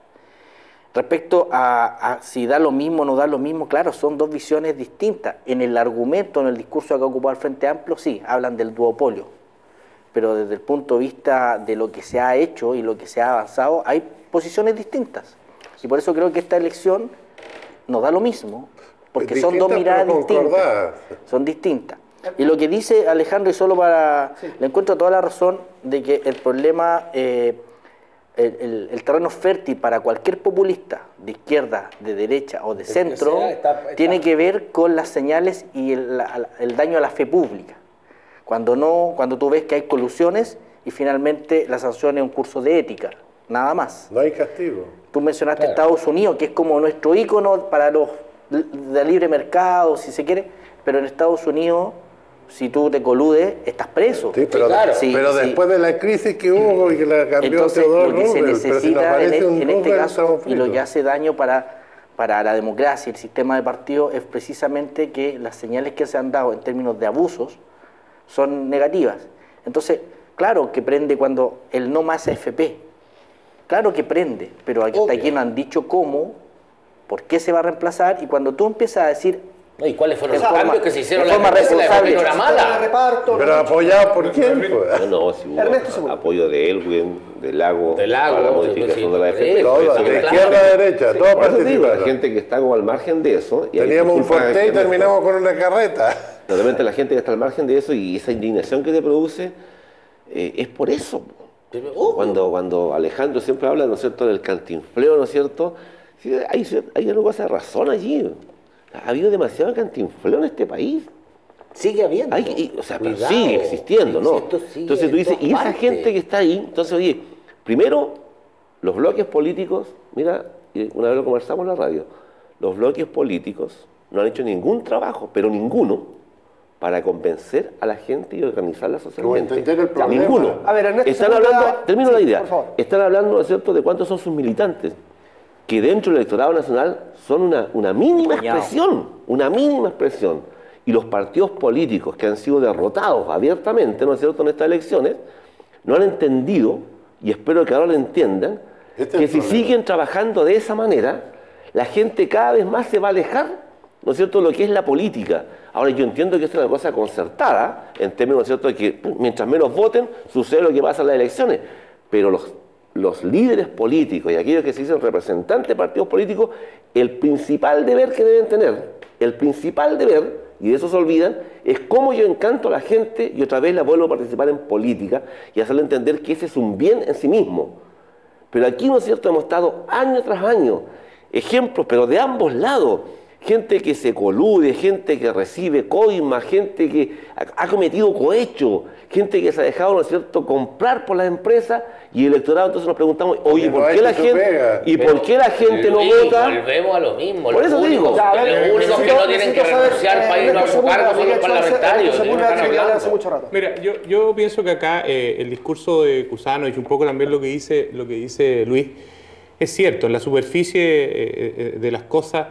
Respecto a si da lo mismo o no da lo mismo, claro, son dos visiones distintas. En el argumento, en el discurso que ha ocupado el Frente Amplio, sí, hablan del duopolio. Pero desde el punto de vista de lo que se ha hecho y lo que se ha avanzado, hay posiciones distintas. Y por eso creo que esta elección nos da lo mismo, porque son dos miradas distintas. Son distintas. Y lo que dice Alejandro, y solo para... Le encuentro toda la razón de que el problema, el terreno fértil para cualquier populista, de izquierda, de derecha o de centro, tiene que ver con las señales y el daño a la fe pública. Cuando tú ves que hay colusiones y finalmente la sanción es un curso de ética, nada más. No hay castigo. Tú mencionaste Estados Unidos, que es como nuestro ícono para los de libre mercado, si se quiere, pero en Estados Unidos, si tú te coludes, estás preso. Sí, pero después de la crisis que hubo y que la cambió Teodoro Roosevelt, se necesita pero si en este caso, y lo que hace daño para la democracia y el sistema de partidos es precisamente que las señales que se han dado en términos de abusos son negativas. Entonces, claro que prende cuando el no más AFP, claro que prende, pero hasta aquí no han dicho cómo, por qué se va a reemplazar, y cuando tú empiezas a decir... ¿Y cuáles fueron los cambios que se hicieron? De forma responsable. No era mala. Pero apoyado por quién? No, si hubo apoyo de Elwin, de Lago, para la modificación de la AFP. De izquierda a derecha, todo participa. La gente que está como al margen de eso... Teníamos un Forte y terminamos con una carreta. Realmente la gente que está al margen de eso y esa indignación que te produce es por eso. Cuando Alejandro siempre habla, ¿no es cierto?, del cantinfleo, ¿no es cierto? Sí, hay algo que hace razón allí. Ha habido demasiado cantinfleo en este país. Sigue habiendo. Pero sigue existiendo, ¿no? Entonces tú dices, y esa gente que está ahí, entonces, oye, primero, los bloques políticos, mira, una vez lo conversamos en la radio, los bloques políticos no han hecho ningún trabajo, pero ninguno, para convencer a la gente y organizarla socialmente. Ninguno. A ver, Ernesto, están hablando, termino la idea, están hablando, ¿no es cierto?, de cuántos son sus militantes, que dentro del electorado nacional son una mínima expresión, y los partidos políticos que han sido derrotados abiertamente, ¿no es cierto?, en estas elecciones, no han entendido, y espero que ahora lo entiendan, que si siguen trabajando de esa manera, la gente cada vez más se va a alejar, ¿no es cierto?, lo que es la política. Ahora, yo entiendo que esto es una cosa concertada, en términos, ¿no es cierto?, de que mientras menos voten, sucede lo que pasa en las elecciones. Pero los líderes políticos y aquellos que se dicen representantes de partidos políticos, el principal deber que deben tener, y de eso se olvidan, es cómo yo encanto a la gente y otra vez la vuelvo a participar en política y hacerle entender que ese es un bien en sí mismo. Pero aquí, ¿no es cierto?, hemos estado año tras año, ejemplos, pero de ambos lados. Gente que se colude, gente que recibe coimas, gente que ha cometido cohecho, gente que se ha dejado, ¿no es cierto?, comprar por las empresas, y el electorado, entonces nos preguntamos, oye, ¿por qué la gente no vota? Volvemos a lo mismo. Por eso digo. Los únicos que no tienen que renunciar para ir a su cargo son los parlamentarios. Mira, yo pienso que acá el discurso de Cusano y un poco también lo que dice Luis es cierto. En la superficie de las cosas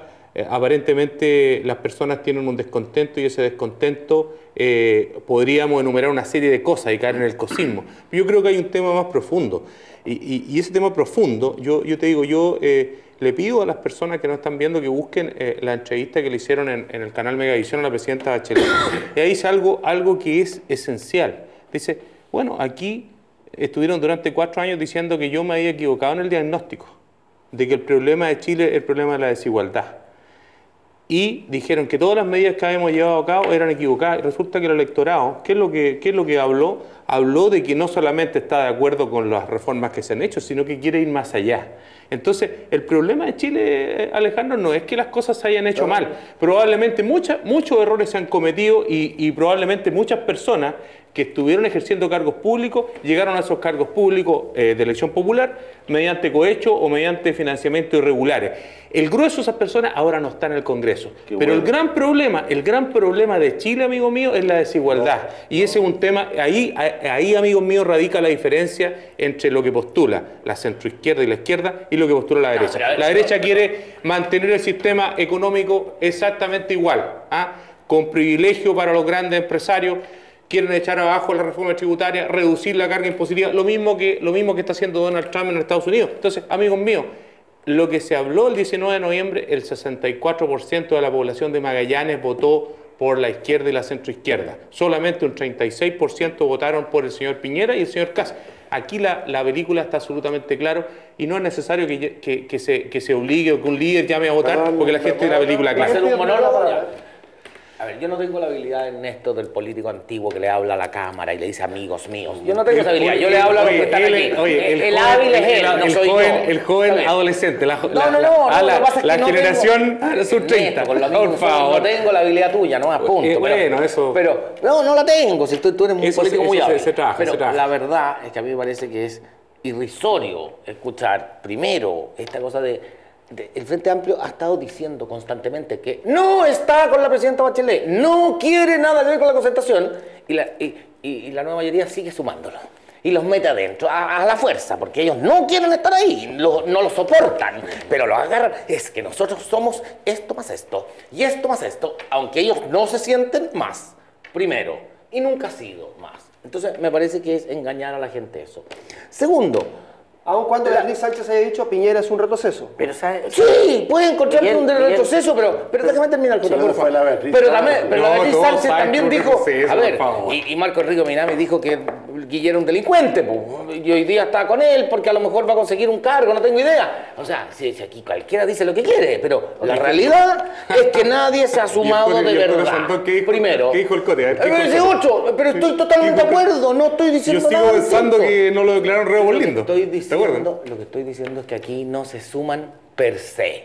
aparentemente las personas tienen un descontento y ese descontento podríamos enumerar una serie de cosas y caer en el cosismo. Yo creo que hay un tema más profundo y ese tema profundo, yo te digo, le pido a las personas que nos están viendo que busquen la entrevista que le hicieron en el canal Megavisión a la presidenta Bachelet. Y ahí dice algo que es esencial. Dice, bueno, aquí estuvieron durante 4 años diciendo que yo me había equivocado en el diagnóstico, de que el problema de Chile es el problema de la desigualdad. Y dijeron que todas las medidas que habíamos llevado a cabo eran equivocadas. Y resulta que el electorado, ¿qué es lo que habló? Habló de que no solamente está de acuerdo con las reformas que se han hecho, sino que quiere ir más allá. Entonces, el problema de Chile, Alejandro, no es que las cosas se hayan hecho mal. Probablemente muchos errores se han cometido y probablemente muchas personas que estuvieron ejerciendo cargos públicos llegaron a esos cargos públicos de elección popular mediante cohecho o mediante financiamiento irregulares. El grueso de esas personas ahora no está en el Congreso. Pero el gran problema de Chile, amigo mío, es la desigualdad. Y ese es un tema, ahí, amigos míos, radica la diferencia entre lo que postula la centroizquierda y la izquierda y lo que postula la derecha. La derecha quiere mantener el sistema económico exactamente igual, con privilegio para los grandes empresarios. Quieren echar abajo la reforma tributaria, reducir la carga impositiva, lo mismo que está haciendo Donald Trump en Estados Unidos. Entonces, amigos míos, lo que se habló el 19 de noviembre, el 64% de la población de Magallanes votó por la izquierda y la centroizquierda. Solamente un 36% votaron por el señor Piñera y el señor Kast. Aquí la película está absolutamente claro y no es necesario que se obligue o que un líder llame a votar porque la gente de la película clara. ¿Va a ser un monólogo ya? A ver, yo no tengo la habilidad en esto del político antiguo que le habla a la cámara y le dice amigos míos. Yo no tengo esa habilidad, yo le hablo a los que están aquí. El hábil es él, no soy yo. El joven adolescente, la generación sub 30, por favor. No tengo la habilidad tuya, no, a punto. Bueno, eso... Pero, no la tengo, si tú eres un político muy hábil. Pero la verdad es que a mí me parece que es irrisorio escuchar primero esta cosa el Frente Amplio ha estado diciendo constantemente que no está con la presidenta Bachelet, no quiere nada que ver con la concertación y la nueva mayoría sigue sumándolo y los mete adentro a la fuerza porque ellos no quieren estar ahí, no lo soportan, pero lo agarran. Es que nosotros somos esto más esto y esto más esto, aunque ellos no se sienten más, primero, y nunca ha sido más. Entonces me parece que es engañar a la gente eso. Segundo, aun cuando Beatriz Sánchez haya dicho Piñera es un retroceso. Pero, sí, puede encontrarte un retroceso, pero déjame terminar con por favor. Pero la Beatriz Sánchez también dijo, a ver, y Marco Enrique Minami dijo que Guillermo era un delincuente, y hoy día está con él porque a lo mejor va a conseguir un cargo, no tengo idea. O sea, si aquí cualquiera dice lo que quiere, pero la realidad es que nadie se ha sumado de verdad. Primero. ¿Qué dijo el Cote? Pero estoy totalmente de acuerdo, no estoy diciendo nada. Yo sigo pensando que no lo declararon re lindo. Lo que estoy diciendo es que aquí no se suman per se.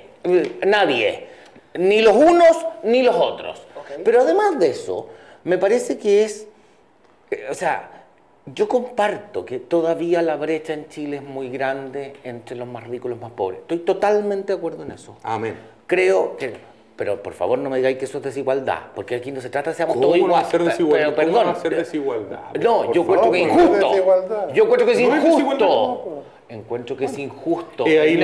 Nadie. Ni los unos ni los otros. Okay. Pero además de eso, me parece que es... O sea, yo comparto que todavía la brecha en Chile es muy grande entre los más ricos y los más pobres. Estoy totalmente de acuerdo en eso. Amén. Creo que... Pero por favor no me digáis que eso es desigualdad, porque aquí no se trata de seamos todos iguales. Pero perdón. ¿Cómo hacer desigualdad? No, yo encuentro que es injusto. Yo encuentro que es injusto. Encuentro que es injusto. Y ahí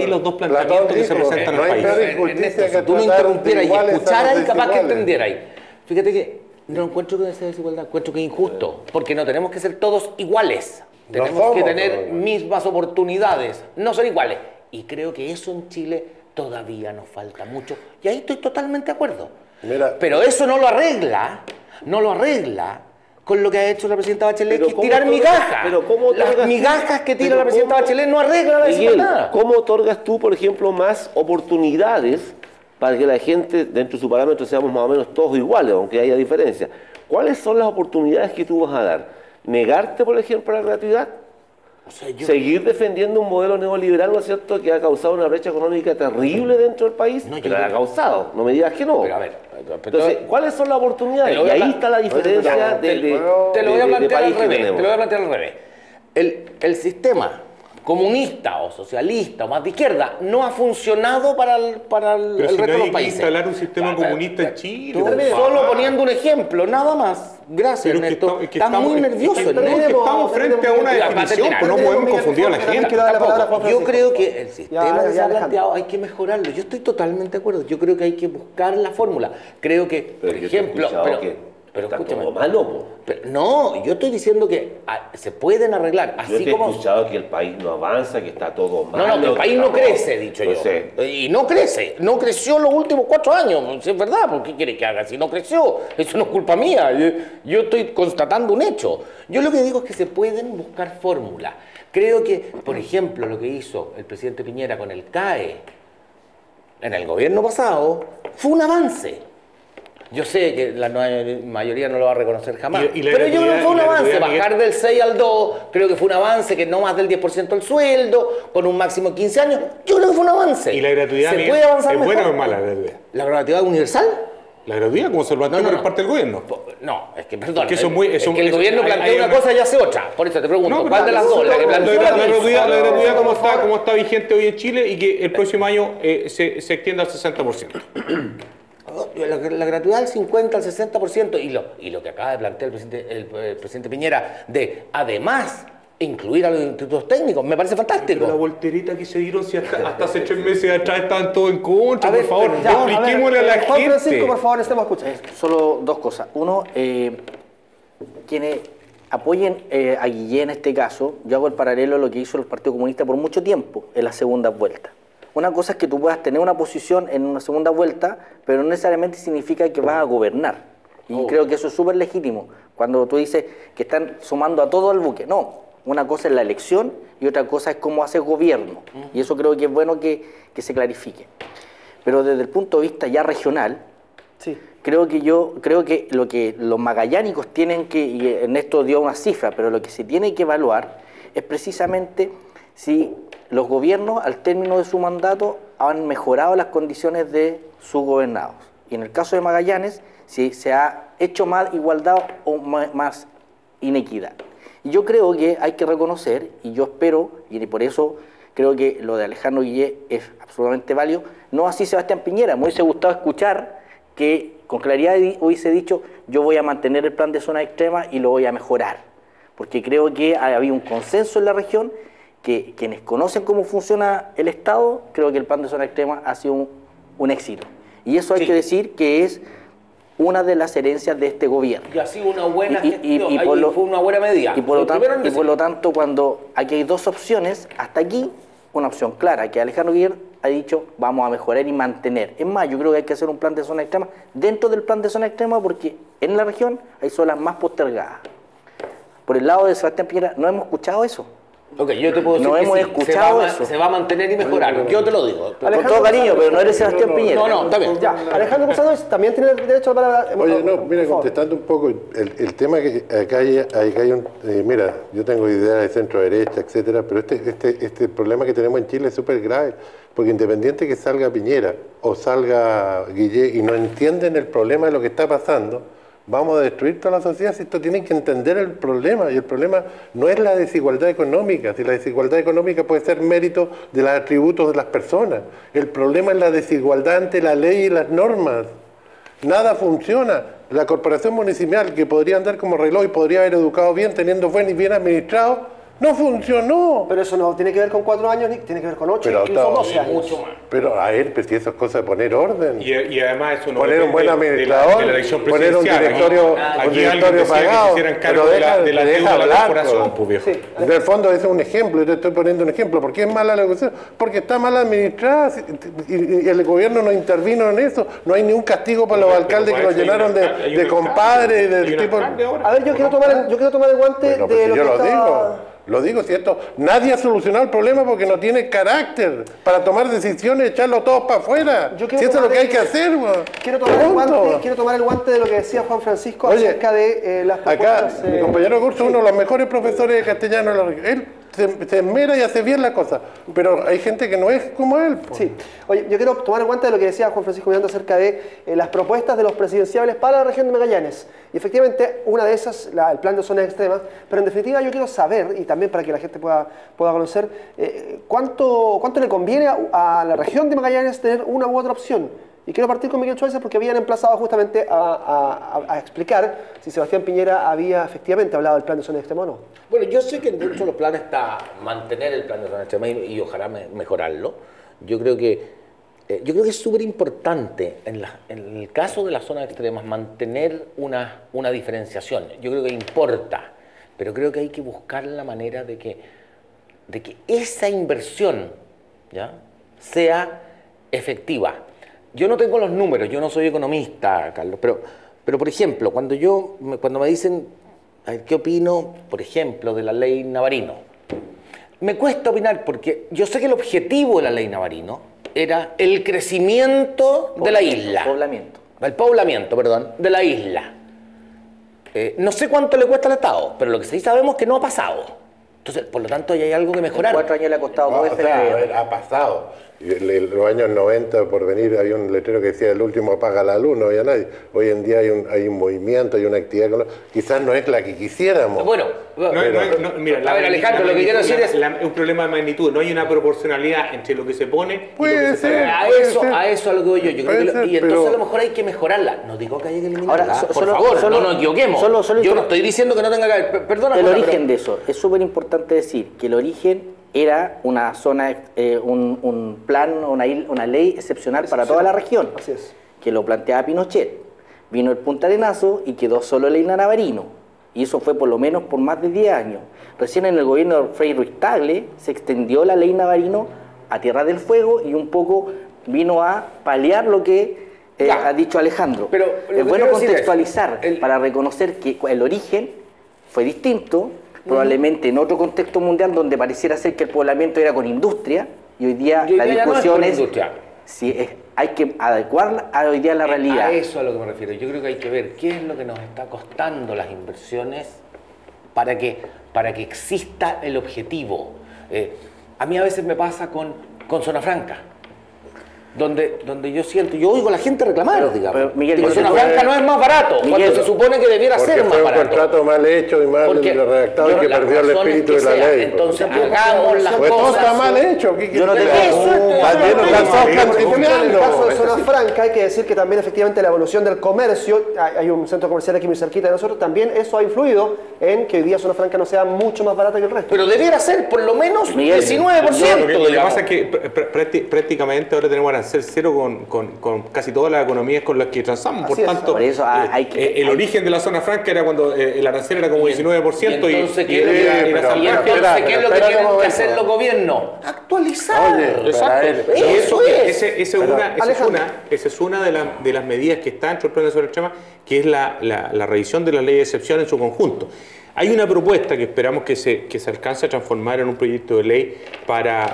los dos planteamientos que se presentan en el país. Si tú me interrumpieras y escucharas, capaz que entendierais. Fíjate que no encuentro que sea desigualdad, encuentro que es injusto, porque no tenemos que ser todos iguales. Tenemos que tener mismas oportunidades, no ser iguales. Y creo que eso en Chile todavía nos falta mucho. Y ahí estoy totalmente de acuerdo. Pero eso no lo arregla con lo que ha hecho la presidenta Bachelet, que es tirar migajas. Pero ¿cómo las migajas que tira la presidenta Bachelet no arreglan la desigualdad. ¿Cómo otorgas tú, por ejemplo, más oportunidades para que la gente, dentro de su parámetro, seamos más o menos todos iguales, aunque haya diferencias? ¿Cuáles son las oportunidades que tú vas a dar? ¿Negarte, por ejemplo, la gratuidad? Seguir defendiendo un modelo neoliberal, ¿no es cierto?, que ha causado una brecha económica terrible dentro del país. No, pero la ha causado, no me digas que no. Pero a ver, entonces, ¿cuáles son las oportunidades? Y ahí está la diferencia te lo voy a plantear al revés. El sistema comunista o socialista o más de izquierda no ha funcionado para el Pero si resto de nadie los quiere países. instalar un sistema comunista en Chile. Tú, solo poniendo un ejemplo, nada más. Gracias, Pero Ernesto. es que Estás muy nervioso, Ernesto. estamos frente a una definición, pues no podemos confundir a la gente. Yo creo que el sistema que se ha Alejandro. planteado hay que mejorarlo. Yo estoy totalmente de acuerdo. Yo creo que hay que buscar la fórmula. Creo que, por Pero yo te he ejemplo, escuchado que está escúchame. todo malo, po. No, yo estoy diciendo que se pueden arreglar. Yo Así te he como. escuchado que el país no avanza, que está todo malo. No, que el país no estamos- crece, he dicho yo. sé. Y no crece. No creció los últimos 4 años. Es verdad, ¿por qué quiere que haga? Si no creció, eso no es culpa mía. Yo estoy constatando un hecho. Yo lo que digo es que se pueden buscar fórmulas. Creo que, por ejemplo, lo que hizo el presidente Piñera con el CAE en el gobierno pasado fue un avance. Yo sé que la mayoría no lo va a reconocer jamás, Y la pero yo creo que fue un gratuidad, avance. Miguel. Bajar del 6 al 2, creo que fue un avance que no más del 10% del sueldo, con un máximo de 15 años. Yo creo que fue un avance. Y la gratuidad, ¿Se Miguel, puede avanzar ¿es mejor? buena o es mala la gratuidad? ¿La gratuidad universal? La gratuidad, como se lo plantea por parte del gobierno. No, es que, perdón, que eso es es que el gobierno plantea una cosa y hace otra. Por eso te pregunto, No, ¿cuál de las dos? La que planteó la la gratuidad, como está vigente hoy en Chile y que el próximo año se extienda al 60%. La gratuidad del 50 al 60% y lo que acaba de plantear el presidente Piñera de además incluir a los institutos técnicos, me parece fantástico. Pero la voltereta que se dieron si hasta hace 3 meses atrás estaban todos en contra, A ver, por favor, ya, expliquémosle a la Juan gente. Francisco, por favor, estemos escuchando. Solo dos cosas. Uno, quienes apoyen a Guillén en este caso, yo hago el paralelo a lo que hizo el Partido Comunista por mucho tiempo en la segunda vuelta. Una cosa es que tú puedas tener una posición en una segunda vuelta, pero no necesariamente significa que vas a gobernar. Y creo que eso es súper legítimo. Cuando tú dices que están sumando a todo al buque. No, una cosa es la elección y otra cosa es cómo haces gobierno. Y eso creo que es bueno que se clarifique. Pero desde el punto de vista ya regional, Sí. creo que lo que los magallánicos tienen que, y Ernesto dio una cifra, pero lo que se tiene que evaluar es precisamente si los gobiernos al término de su mandato han mejorado las condiciones de sus gobernados. Y en el caso de Magallanes, si se ha hecho más igualdad o más inequidad. Y yo creo que hay que reconocer, y yo espero, y por eso creo que lo de Alejandro Guillén es absolutamente válido, no así Sebastián Piñera. Me hubiese gustado escuchar que con claridad hubiese dicho yo voy a mantener el plan de zona extrema y lo voy a mejorar. Porque creo que había un consenso en la región que quienes conocen cómo funciona el Estado, creo que el plan de zona extrema ha sido un éxito. Y eso hay que decir que es una de las herencias de este gobierno. Y ha sido una buena gestión, fue una buena medida. Y por lo tanto, cuando aquí hay dos opciones, hasta aquí una opción clara, que Alejandro Guillén ha dicho vamos a mejorar y mantener. Es más, yo creo que hay que hacer un plan de zona extrema dentro del plan de zona extrema porque en la región hay zonas más postergadas. Por el lado de Sebastián Piñera no hemos escuchado eso. Ok, yo te puedo decir No que hemos sí, escuchado eso. se va a mantener y mejorar. Yo te lo digo. Con todo cariño, pero no eres Sebastián Piñera. No, está bien. Ya, Alejandro Cruzado también tiene derecho a la palabra. Oye, no, Por mira, favor. contestando un poco, el tema que acá hay un... mira, yo tengo ideas de centro-derecha, etcétera, pero este problema que tenemos en Chile es súper grave, porque independiente que salga Piñera o salga Guillén y no entienden el problema de lo que está pasando, vamos a destruir toda la sociedad. Si esto tienen que entender el problema, y el problema no es la desigualdad económica, si la desigualdad económica puede ser mérito de los atributos de las personas, el problema es la desigualdad ante la ley y las normas. Nada funciona. La corporación municipal, que podría andar como reloj y podría haber educado bien, teniendo buen y bien administrado, no funcionó. Pero eso no tiene que ver con 4 años, ni tiene que ver con 8, Pero incluso está- 12 años. Mucho más. Pero a ver, pues si eso es cosa de poner orden. Y además eso no Poner un buen depende administrador, de la elección poner un presidencial. directorio, Aquí un directorio alguien decía pagado, que se hicieran cargo pero de la deuda de la hablar, corporación, pues, viejo. Sí. Del fondo ese es un ejemplo, yo te estoy poniendo un ejemplo. ¿Por qué es mala la educación? Porque está mal administrada y el gobierno no intervino en eso. No hay ni un castigo para los alcaldes que lo llenaron de compadres y del tipo... A ver, yo quiero tomar el guante Bueno, pues de si lo yo que lo estaba... digo. Lo digo, ¿cierto? Nadie ha solucionado el problema porque no tiene carácter para tomar decisiones y echarlo todos para afuera. Yo Si quiero eso es lo tomar que hay el- que hacer, weón. Quiero tomar el guante de lo que decía Juan Francisco Oye, acerca de las Acá, propuestas... mi compañero Curso, uno de los mejores profesores de castellano de la región. Él se esmera y hace bien la cosa, pero hay gente que no es como él. Po. Sí. Oye, yo quiero tomar en cuenta de lo que decía Juan Francisco Miranda acerca de las propuestas de los presidenciables para la región de Magallanes. Y efectivamente, una de esas, el plan de zonas extremas, pero en definitiva yo quiero saber, y también para que la gente pueda conocer, ¿cuánto le conviene a la región de Magallanes tener una u otra opción? Y quiero partir con Miguel Schweitzer porque habían emplazado justamente a explicar si Sebastián Piñera había efectivamente hablado del plan de zonas extremas o no. Bueno, yo sé que en muchos de los planes está mantener el plan de zonas extremas y ojalá mejorarlo. Yo creo que es súper importante en el caso de las zonas extremas mantener una diferenciación. Yo creo que importa, pero creo que hay que buscar la manera de que esa inversión, ¿ya?, sea efectiva. Yo no tengo los números, yo no soy economista, Carlos, pero por ejemplo, cuando me dicen qué opino, por ejemplo, de la ley Navarino, me cuesta opinar porque yo sé que el objetivo de la ley Navarino era el crecimiento de la isla. El poblamiento, perdón, de la isla. No sé cuánto le cuesta al Estado, pero lo que sí sabemos es que no ha pasado. Entonces, por lo tanto, ahí hay algo que mejorar. En 4 años le ha costado 2 veces. Ha pasado. En los años 90, por venir, había un letrero que decía el último apaga la luz, no había nadie. Hoy en día hay un movimiento, hay una actividad, quizás no es la que quisiéramos. Bueno, mira, a ver, Alejandro, lo que quiero decir es un problema de magnitud, no hay una proporcionalidad entre lo que se pone y lo que Puede se ser. saca. a eso a lo que voy yo. Yo creo que y entonces a lo mejor hay que mejorarla. No digo que haya que eliminarla. Ahora, por favor, no nos equivoquemos. Yo no estoy diciendo que no tenga que haber. Perdona. El origen de eso. Es súper importante decir que el origen era una zona, un plan, una ley excepcional para toda la región. Así es. Que lo planteaba Pinochet. Vino el Punta Arenazo y quedó solo la isla Navarino. Y eso fue por lo menos por más de 10 años. Recién en el gobierno de Frei Ruiz Tagle se extendió la ley Navarino a Tierra del Fuego y un poco vino a paliar lo que ha dicho Alejandro. Pero es bueno contextualizar para reconocer que el origen fue distinto, probablemente en otro contexto mundial donde pareciera ser que el poblamiento era con industria y hoy día la discusión es si hay que adecuarla a hoy día la realidad. A eso a lo que me refiero. Yo creo que hay que ver qué es lo que nos está costando las inversiones para que exista el objetivo. A mí a veces me pasa con Zona Franca. Donde yo oigo a la gente reclamar, digamos. Pero, Miguel, Zona Franca no es más barato, cuando se supone que debiera ser más barato. Fue un contrato mal hecho y mal redactado y que perdió el espíritu de la ley. Entonces, hagamos las cosas. Todo está mal hecho. Yo no tengo En el caso de Zona Franca hay que decir que también efectivamente la evolución del comercio, hay un centro comercial aquí muy cerquita de nosotros, también eso ha influido en que hoy día Zona Franca no sea mucho más barata que el resto. Pero debiera ser por lo menos Miguel, 19%. Lo que pasa es que prácticamente ahora tenemos arancel cero con casi todas las economías con las que transamos. Por tanto, por eso hay origen de la Zona Franca era cuando el arancel era como 19% y entonces, ¿qué es lo que tienen que hacer los gobiernos? Actualizar. Exacto. Y esa es una de las medidas que está dentro del plan de zonas extremas, que es la revisión de la ley de excepción en su conjunto. Hay una propuesta que esperamos que se alcance a transformar en un proyecto de ley para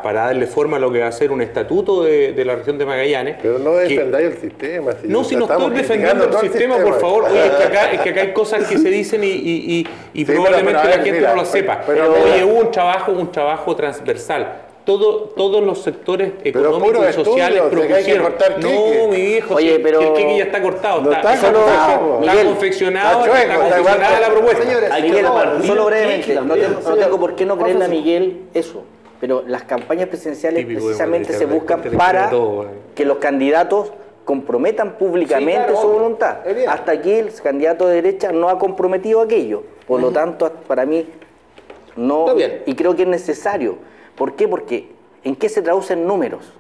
darle forma a lo que va a ser un estatuto de la región de Magallanes. Pero no defendáis el sistema. Si no estoy defendiendo el sistema, por favor. Oye, es que acá hay cosas que se dicen y probablemente la gente no lo sepa. Oye, hubo un trabajo transversal. Todos los sectores económicos y sociales propusieron. No, mi viejo, oye, pero el que ya está cortado. No está confeccionada la propuesta. Señores, Miguel, solo brevemente, no tengo por qué no creerle a Miguel eso. Pero las campañas presidenciales precisamente se buscan para que los candidatos comprometan públicamente su voluntad. Hasta aquí el candidato de derecha no ha comprometido aquello. Por lo tanto, para mí, no. Y creo que es necesario. ¿Por qué? Porque ¿en qué se traducen números?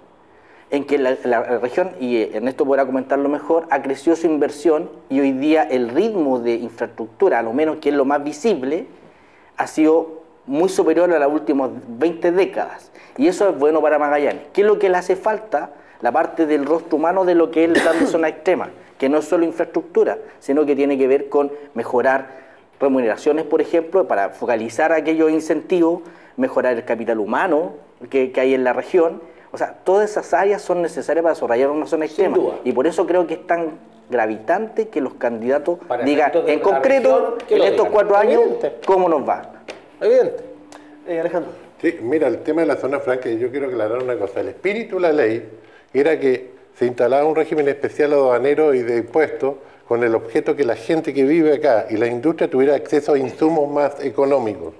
En que la región, y Ernesto podrá comentarlo mejor, ha crecido su inversión y hoy día el ritmo de infraestructura, a lo menos que es lo más visible, ha sido muy superior a las últimas 20 décadas. Y eso es bueno para Magallanes. ¿Qué es lo que le hace falta? La parte del rostro humano de lo que es el plan de zona extrema, que no es solo infraestructura, sino que tiene que ver con mejorar remuneraciones, por ejemplo, para focalizar aquellos incentivos, mejorar el capital humano que hay en la región. O sea, todas esas áreas son necesarias para desarrollar una zona extrema. Y por eso creo que es tan gravitante que los candidatos digan en concreto, en estos 4 años, cómo nos va. Evidente. Alejandro. Sí, mira, el tema de la zona franca, yo quiero aclarar una cosa. El espíritu de la ley era que se instalaba un régimen especial aduanero y de impuestos con el objeto que la gente que vive acá y la industria tuviera acceso a insumos más económicos.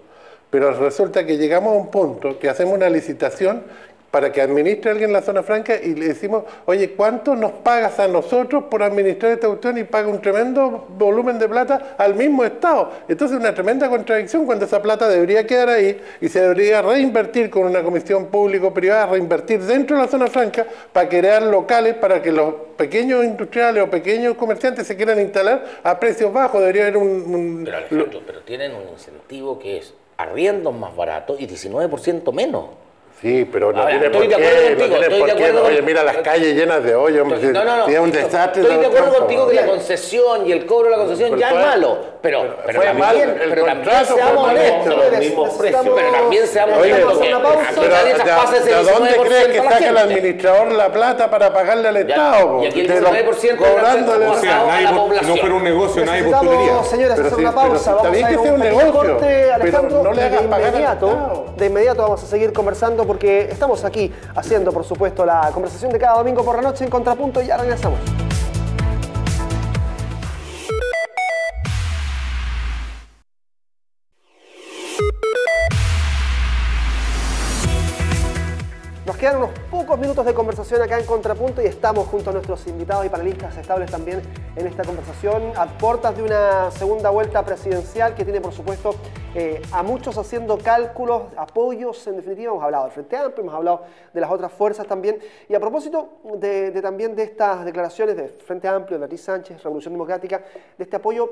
Pero resulta que llegamos a un punto que hacemos una licitación para que administre alguien la zona franca y le decimos, oye, ¿cuánto nos pagas a nosotros por administrar esta cuestión? Y paga un tremendo volumen de plata al mismo Estado. Entonces, una tremenda contradicción cuando esa plata debería quedar ahí y se debería reinvertir con una comisión público-privada, reinvertir dentro de la zona franca para crear locales para que los pequeños industriales o pequeños comerciantes se quieran instalar a precios bajos. Debería haber Pero, Alejandro, pero tienen un incentivo que es arriendos más baratos y 19% menos. Sí, pero no tiene estoy por de acuerdo qué, contigo, no tiene estoy por de qué. acuerdo Oye, con- mira las calles llenas de hoyos, hombre, No, es un desastre. estoy de acuerdo todo el contigo campo. que la concesión y el cobro de la concesión Pero ya es fue- malo, pero fue también, mal, el pero también contrato fue seamos mal honestos, hecho. los mismos precios, pero también seamos Oye, honestos que una pausa. aquí Pero nadie traspasa ese ¿de dónde 19% crees que a la saca el gente? administrador la plata para pagarle al Estado? y aquí el De los- 19% cobrándole. o sea, nadie a la po- si no población. fuera un negocio, nadie postularía. Necesitamos, señores, Pero hacer sí, una pero pausa. está Vamos bien a que ir a sea un un pequeño negocio, corte, pero Alejandro, no le y hagas pagar al Estado. de inmediato vamos a seguir conversando porque estamos aquí haciendo, por supuesto, la conversación de cada domingo por la noche en Contrapunto y ya regresamos. Nos quedan unos pocos minutos de conversación acá en Contrapunto y estamos junto a nuestros invitados y panelistas estables también en esta conversación a puertas de una segunda vuelta presidencial que tiene, por supuesto, a muchos haciendo cálculos, apoyos, en definitiva. Hemos hablado del Frente Amplio, hemos hablado de las otras fuerzas también. Y a propósito también de estas declaraciones de Frente Amplio, de Beatriz Sánchez, Revolución Democrática, de este apoyo.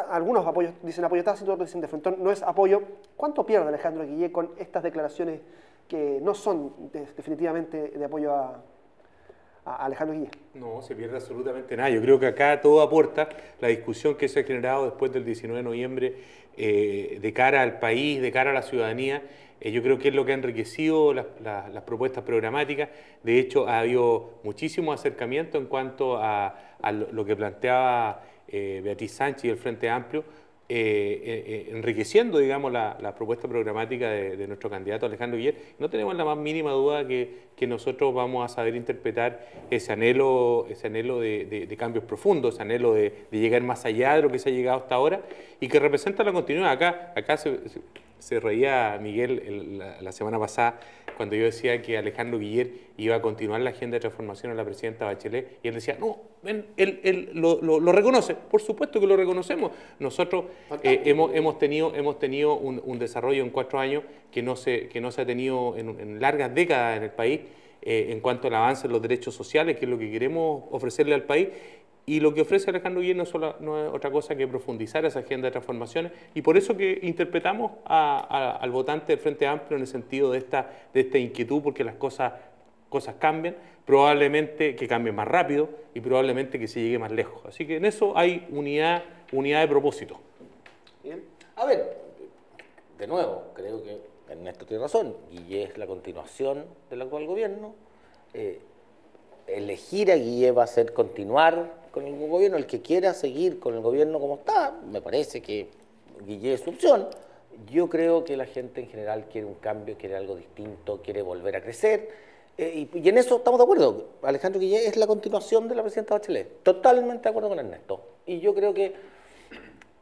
Algunos apoyos dicen apoyo tácito, otros dicen de frontón, no es apoyo. ¿Cuánto pierde Alejandro Guillé con estas declaraciones que no son definitivamente de apoyo a Alejandro Guillé? No, se pierde absolutamente nada. Yo creo que acá todo aporta la discusión que se ha generado después del 19 de noviembre de cara al país, de cara a la ciudadanía. Yo creo que es lo que ha enriquecido las propuestas programáticas. De hecho, ha habido muchísimo acercamiento en cuanto a lo que planteaba Beatriz Sánchez y el Frente Amplio, enriqueciendo, digamos, la propuesta programática de nuestro candidato Alejandro Guillé. No tenemos la más mínima duda que nosotros vamos a saber interpretar ese anhelo de cambios profundos, ese anhelo de llegar más allá de lo que se ha llegado hasta ahora y que representa la continuidad. Acá se reía Miguel la semana pasada cuando yo decía que Alejandro Guillé iba a continuar la agenda de transformación a la presidenta Bachelet y él decía, no, él lo reconoce, por supuesto que lo reconocemos. Nosotros hemos tenido un desarrollo en 4 años que no se ha tenido en largas décadas en el país en cuanto al avance en los derechos sociales, que es lo que queremos ofrecerle al país. Y lo que ofrece Alejandro Guillé no es otra cosa que profundizar esa agenda de transformaciones y por eso que interpretamos al votante del Frente Amplio en el sentido de esta inquietud porque las cosas cambian, probablemente que cambien más rápido y probablemente que se llegue más lejos. Así que en eso hay unidad de propósito. Bien. A ver, de nuevo, creo que Ernesto tiene razón. Guillé es la continuación del actual gobierno. Elegir a Guillé va a ser continuar con el gobierno. El que quiera seguir con el gobierno como está, me parece que Guillé es su opción. Yo creo que la gente en general quiere un cambio, quiere algo distinto, quiere volver a crecer. Y en eso estamos de acuerdo. Alejandro Guillé es la continuación de la presidenta Bachelet. Totalmente de acuerdo con Ernesto. Y yo creo que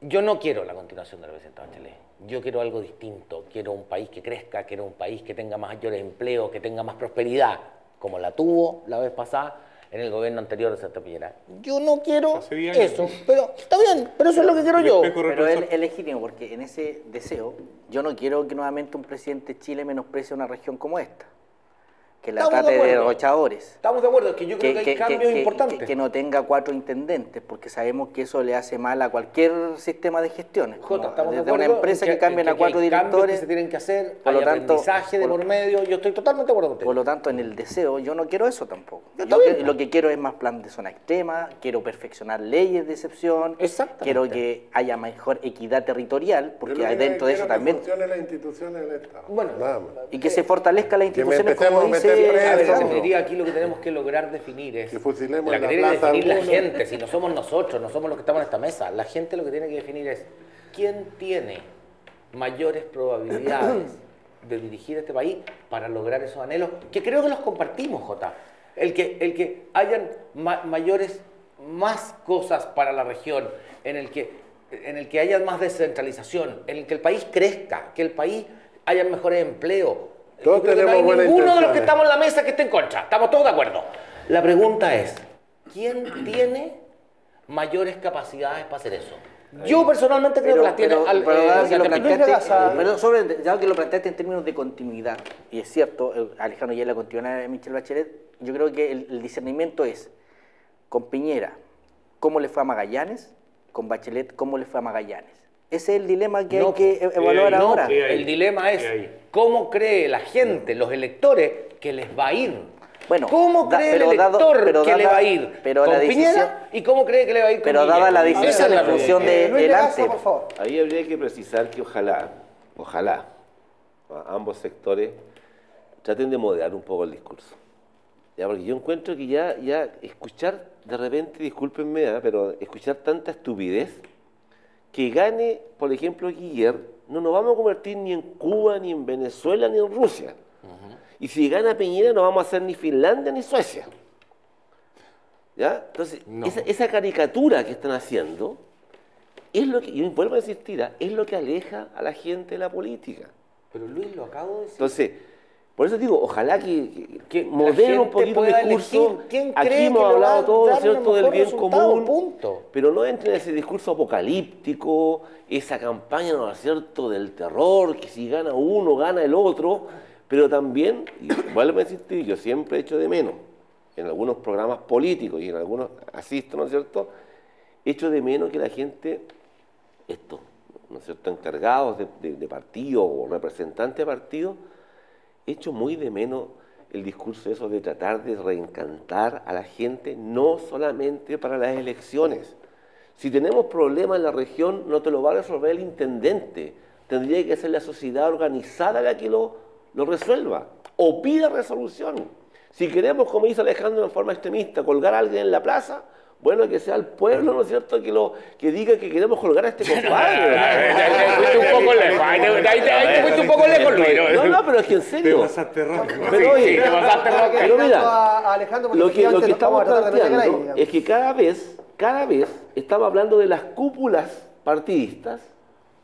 yo no quiero la continuación de la presidenta Bachelet. Yo quiero algo distinto. Quiero un país que crezca, quiero un país que tenga mayores empleos, que tenga más prosperidad, como la tuvo la vez pasada en el gobierno anterior de Sergio Piñera. Yo no quiero eso, pero está bien, pero eso es lo que quiero yo. Pero es legítimo, porque en ese deseo, yo no quiero que nuevamente un presidente de Chile menosprecie una región como esta, que la trate de derrochadores. Estamos de acuerdo, es que yo creo que hay cambios importantes. Que no tenga 4 intendentes, porque sabemos que eso le hace mal a cualquier sistema de gestión. Desde una empresa que cambien a 4 directores. Que se tienen que hacer, por lo hay tanto, aprendizaje de por medio, yo estoy totalmente de acuerdo contigo. Por lo tanto, en el deseo, yo no quiero eso tampoco. Lo que quiero es más plan de zona extrema, quiero perfeccionar leyes de excepción, quiero que haya mejor equidad territorial, porque dentro de eso también... Que funcionen las instituciones del Estado. Bueno, nada más. Y que se fortalezcan las instituciones, como dice... Aquí lo que tenemos que lograr definir es que fusilemos la en la que tiene que plaza definir la alguno. gente, si no somos nosotros, no somos los que estamos en esta mesa, la gente lo que tiene que definir es quién tiene mayores probabilidades de dirigir este país para lograr esos anhelos, que creo que los compartimos, Jota. El que hayan más cosas para la región, en el que haya más descentralización, en el que el país crezca, que el país haya mejores empleos. Todos tenemos no hay buenas ninguno de los intenciones. que estamos en la mesa que esté en contra. Estamos todos de acuerdo. La pregunta es, ¿quién tiene mayores capacidades para hacer eso? Yo personalmente creo que las tiene ya que lo planteaste en términos de continuidad, y es cierto, Alejandro ya la continuidad de Michelle Bachelet, yo creo que el discernimiento es, con Piñera, ¿cómo le fue a Magallanes? Con Bachelet, ¿cómo le fue a Magallanes? Ese es el dilema que hay que evaluar ahora. El dilema es, ¿cómo cree la gente, los electores, que les va a ir? Bueno, ¿cómo cree el elector que le va a ir con Piñera y cómo cree que le va a ir con Pero Piñera? dada la decisión en función del arte. por favor. Ahí habría que precisar que ojalá, ambos sectores traten de moderar un poco el discurso. Ya, porque yo encuentro que ya escuchar de repente, discúlpenme, pero escuchar tanta estupidez, que gane, por ejemplo, Guiller, no nos vamos a convertir ni en Cuba, ni en Venezuela, ni en Rusia. Y si gana Piñera no vamos a ser ni Finlandia ni Suecia. ¿Ya? Entonces, esa caricatura que están haciendo es lo que, yo vuelvo a insistir, es lo que aleja a la gente de la política. Pero Luis, lo acabo de decir. Entonces, por eso digo, ojalá que moderen un poquito el discurso. Aquí hemos hablado todo, ¿cierto?, del bien común, pero no entren en ese discurso apocalíptico, esa campaña, ¿no es cierto?, del terror, que si gana uno, gana el otro. Pero también, y vuelvo a insistir, yo siempre he hecho de menos, en algunos programas políticos y en algunos asisto, ¿no es cierto?, echo de menos que la gente, ¿no es cierto?, encargados de partidos o representantes de partidos, echo muy de menos el discurso eso de tratar de reencantar a la gente, no solamente para las elecciones. Si tenemos problemas en la región, no te lo va a resolver el intendente, tendría que ser la sociedad organizada la que lo resuelva o pida resolución. Si queremos, como dice Alejandro, en forma extremista, colgar a alguien en la plaza, bueno, que sea el pueblo, ¿no es cierto?, que diga que queremos colgar a este compadre. Ahí te fuiste un poco lejos, Luis. No, pero es que en serio. Te pasaste rápido. Pero oye, pero mira, a Alejandro, lo que estamos planteando ahí, es que cada vez estamos hablando de las cúpulas partidistas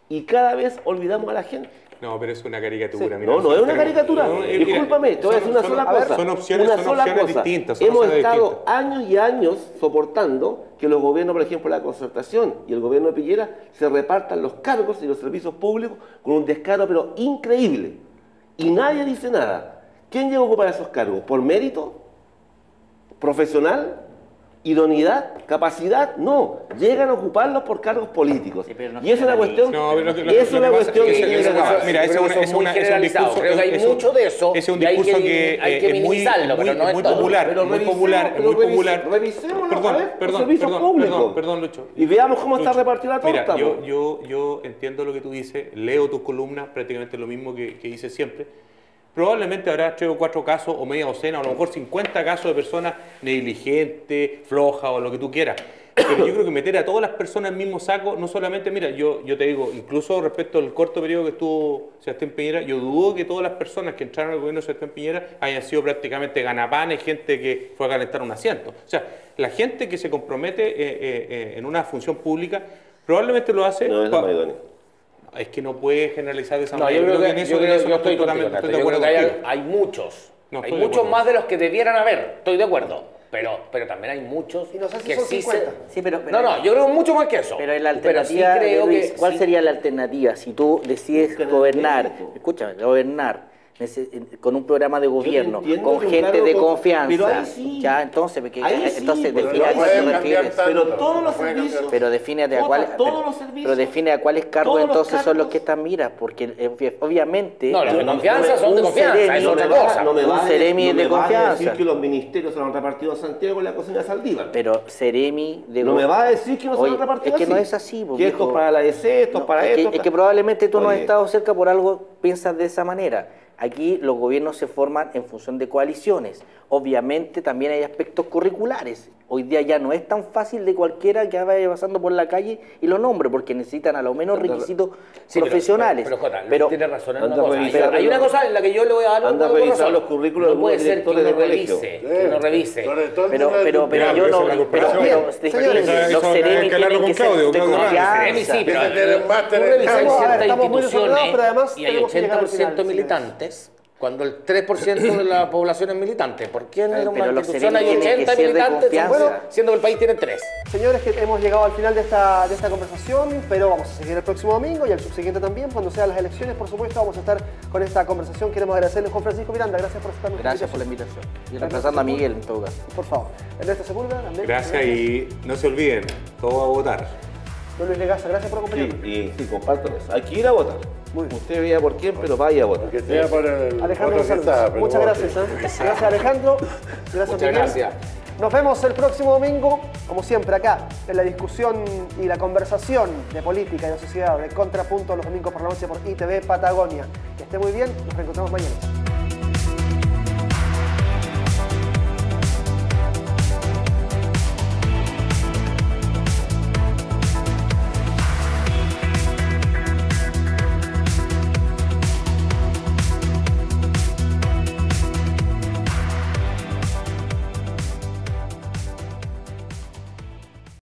y cada vez olvidamos a la gente. No, pero es una caricatura. Sí. Mira, No es una caricatura. Discúlpame, te voy a decir una sola cosa. Son opciones distintas. Hemos estado años y años soportando que los gobiernos, por ejemplo, la Concertación y el gobierno de Piñera, se repartan los cargos y los servicios públicos con un descaro, pero increíble. Y nadie dice nada. ¿Quién llega a ocupar esos cargos? ¿Por mérito? ¿Profesional? ¿Idoneidad? ¿Capacidad? No, llegan a ocuparlos por cargos políticos. Sí, no, y es una cuestión. Es una cuestión que. Mira, es un discurso. Creo que hay mucho de eso. Es un discurso que es muy popular. Revisemos los servicios públicos. Perdón, Lucho. Y veamos cómo está repartida la torta. Mira, yo entiendo lo que tú dices, leo tus columnas, prácticamente lo mismo que hice siempre. Probablemente habrá 3 o 4 casos, o media docena, o a lo mejor 50 casos de personas negligentes, flojas, o lo que tú quieras. Pero yo creo que meter a todas las personas en el mismo saco, no solamente, mira, yo te digo, incluso respecto al corto periodo que estuvo Sebastián Piñera, yo dudo que todas las personas que entraron al gobierno de Sebastián Piñera hayan sido prácticamente ganapanes, gente que fue a calentar un asiento. O sea, la gente que se compromete en una función pública probablemente lo hace... No es la mayoría. Es que no puede generalizar de esa No, manera. yo creo que en eso estoy totalmente de acuerdo. Hay muchos. Hay muchos más de los que debieran haber. Estoy de acuerdo. Pero también hay muchos Y no sé si que son sí 50. Sí, pero No, yo creo mucho más que eso. Pero en la alternativa, sí creo Luis, que ¿cuál sí. sería la alternativa si tú decides gobernar? Escúchame, gobernar con un programa de gobierno, entiendo con que un gente cargo de con- confianza. pero ahí sí. Ya, entonces, porque, Ahí sí, entonces pero define a ahí cuál te sí. refieres. Pero todos los servicios. Pero define a cuáles. todos los servicios. Pero define a cuáles cargos Todos los entonces son los cargos. que están miras, porque obviamente. No, los de no, confianza son de un confianza, seremi, es No otra me vas- cosa. no me Un vas a- seremi no me de vas a confianza. decir que los ministerios se lo han repartido a Santiago en la cocina de Saldívar. Pero seremi de No me vas a decir que no se Oye, lo han repartido es que así. no es así, Que esto es para la EC, esto es para es esto. que, es que probablemente tú no has Oye. estado cerca, por algo piensas de esa manera. Aquí los gobiernos se forman en función de coaliciones. Obviamente también hay aspectos curriculares. hoy día ya no es tan fácil de cualquiera que vaya pasando por la calle y lo nombre, porque necesitan a lo menos requisitos profesionales. Pero Jota, tiene razón en una cosa. revisar Hay una cosa en la que yo le voy a dar anda a revisar los currículos no puede de ser que directores uno de colegio. revise, que uno revise. Pero yo no, los Ceremi tienen que ser de confianza. Sí, pero tú revisas ciertas instituciones y hay 80% militantes, cuando el 3% de la población es militante. ¿Por qué en una institución hay 80 militantes, siendo que el país tiene 3? Señores, que hemos llegado al final de esta conversación, pero vamos a seguir el próximo domingo y el subsiguiente también, cuando sean las elecciones, por supuesto, vamos a estar con esta conversación. Queremos agradecerle a Juan Francisco Miranda, gracias por estar. Gracias por la invitación. Y reemplazando a Miguel en todo caso. Por favor. Ernesto Sepúlveda, también. Gracias y no se olviden, todo a votar. Don Luis Legaza, gracias por acompañarnos. Sí, comparto eso. Hay que ir a votar. Usted vea por quién, pero vaya a votar. Que sea por el Alejandro voto que González, está, pero muchas vote. gracias. Gracias Alejandro, gracias Muchas Miguel. gracias. Nos vemos el próximo domingo, como siempre, acá, en la discusión y la conversación de política y de sociedad de Contrapunto los domingos por la noche por ITV Patagonia. Que esté muy bien, nos reencontramos mañana.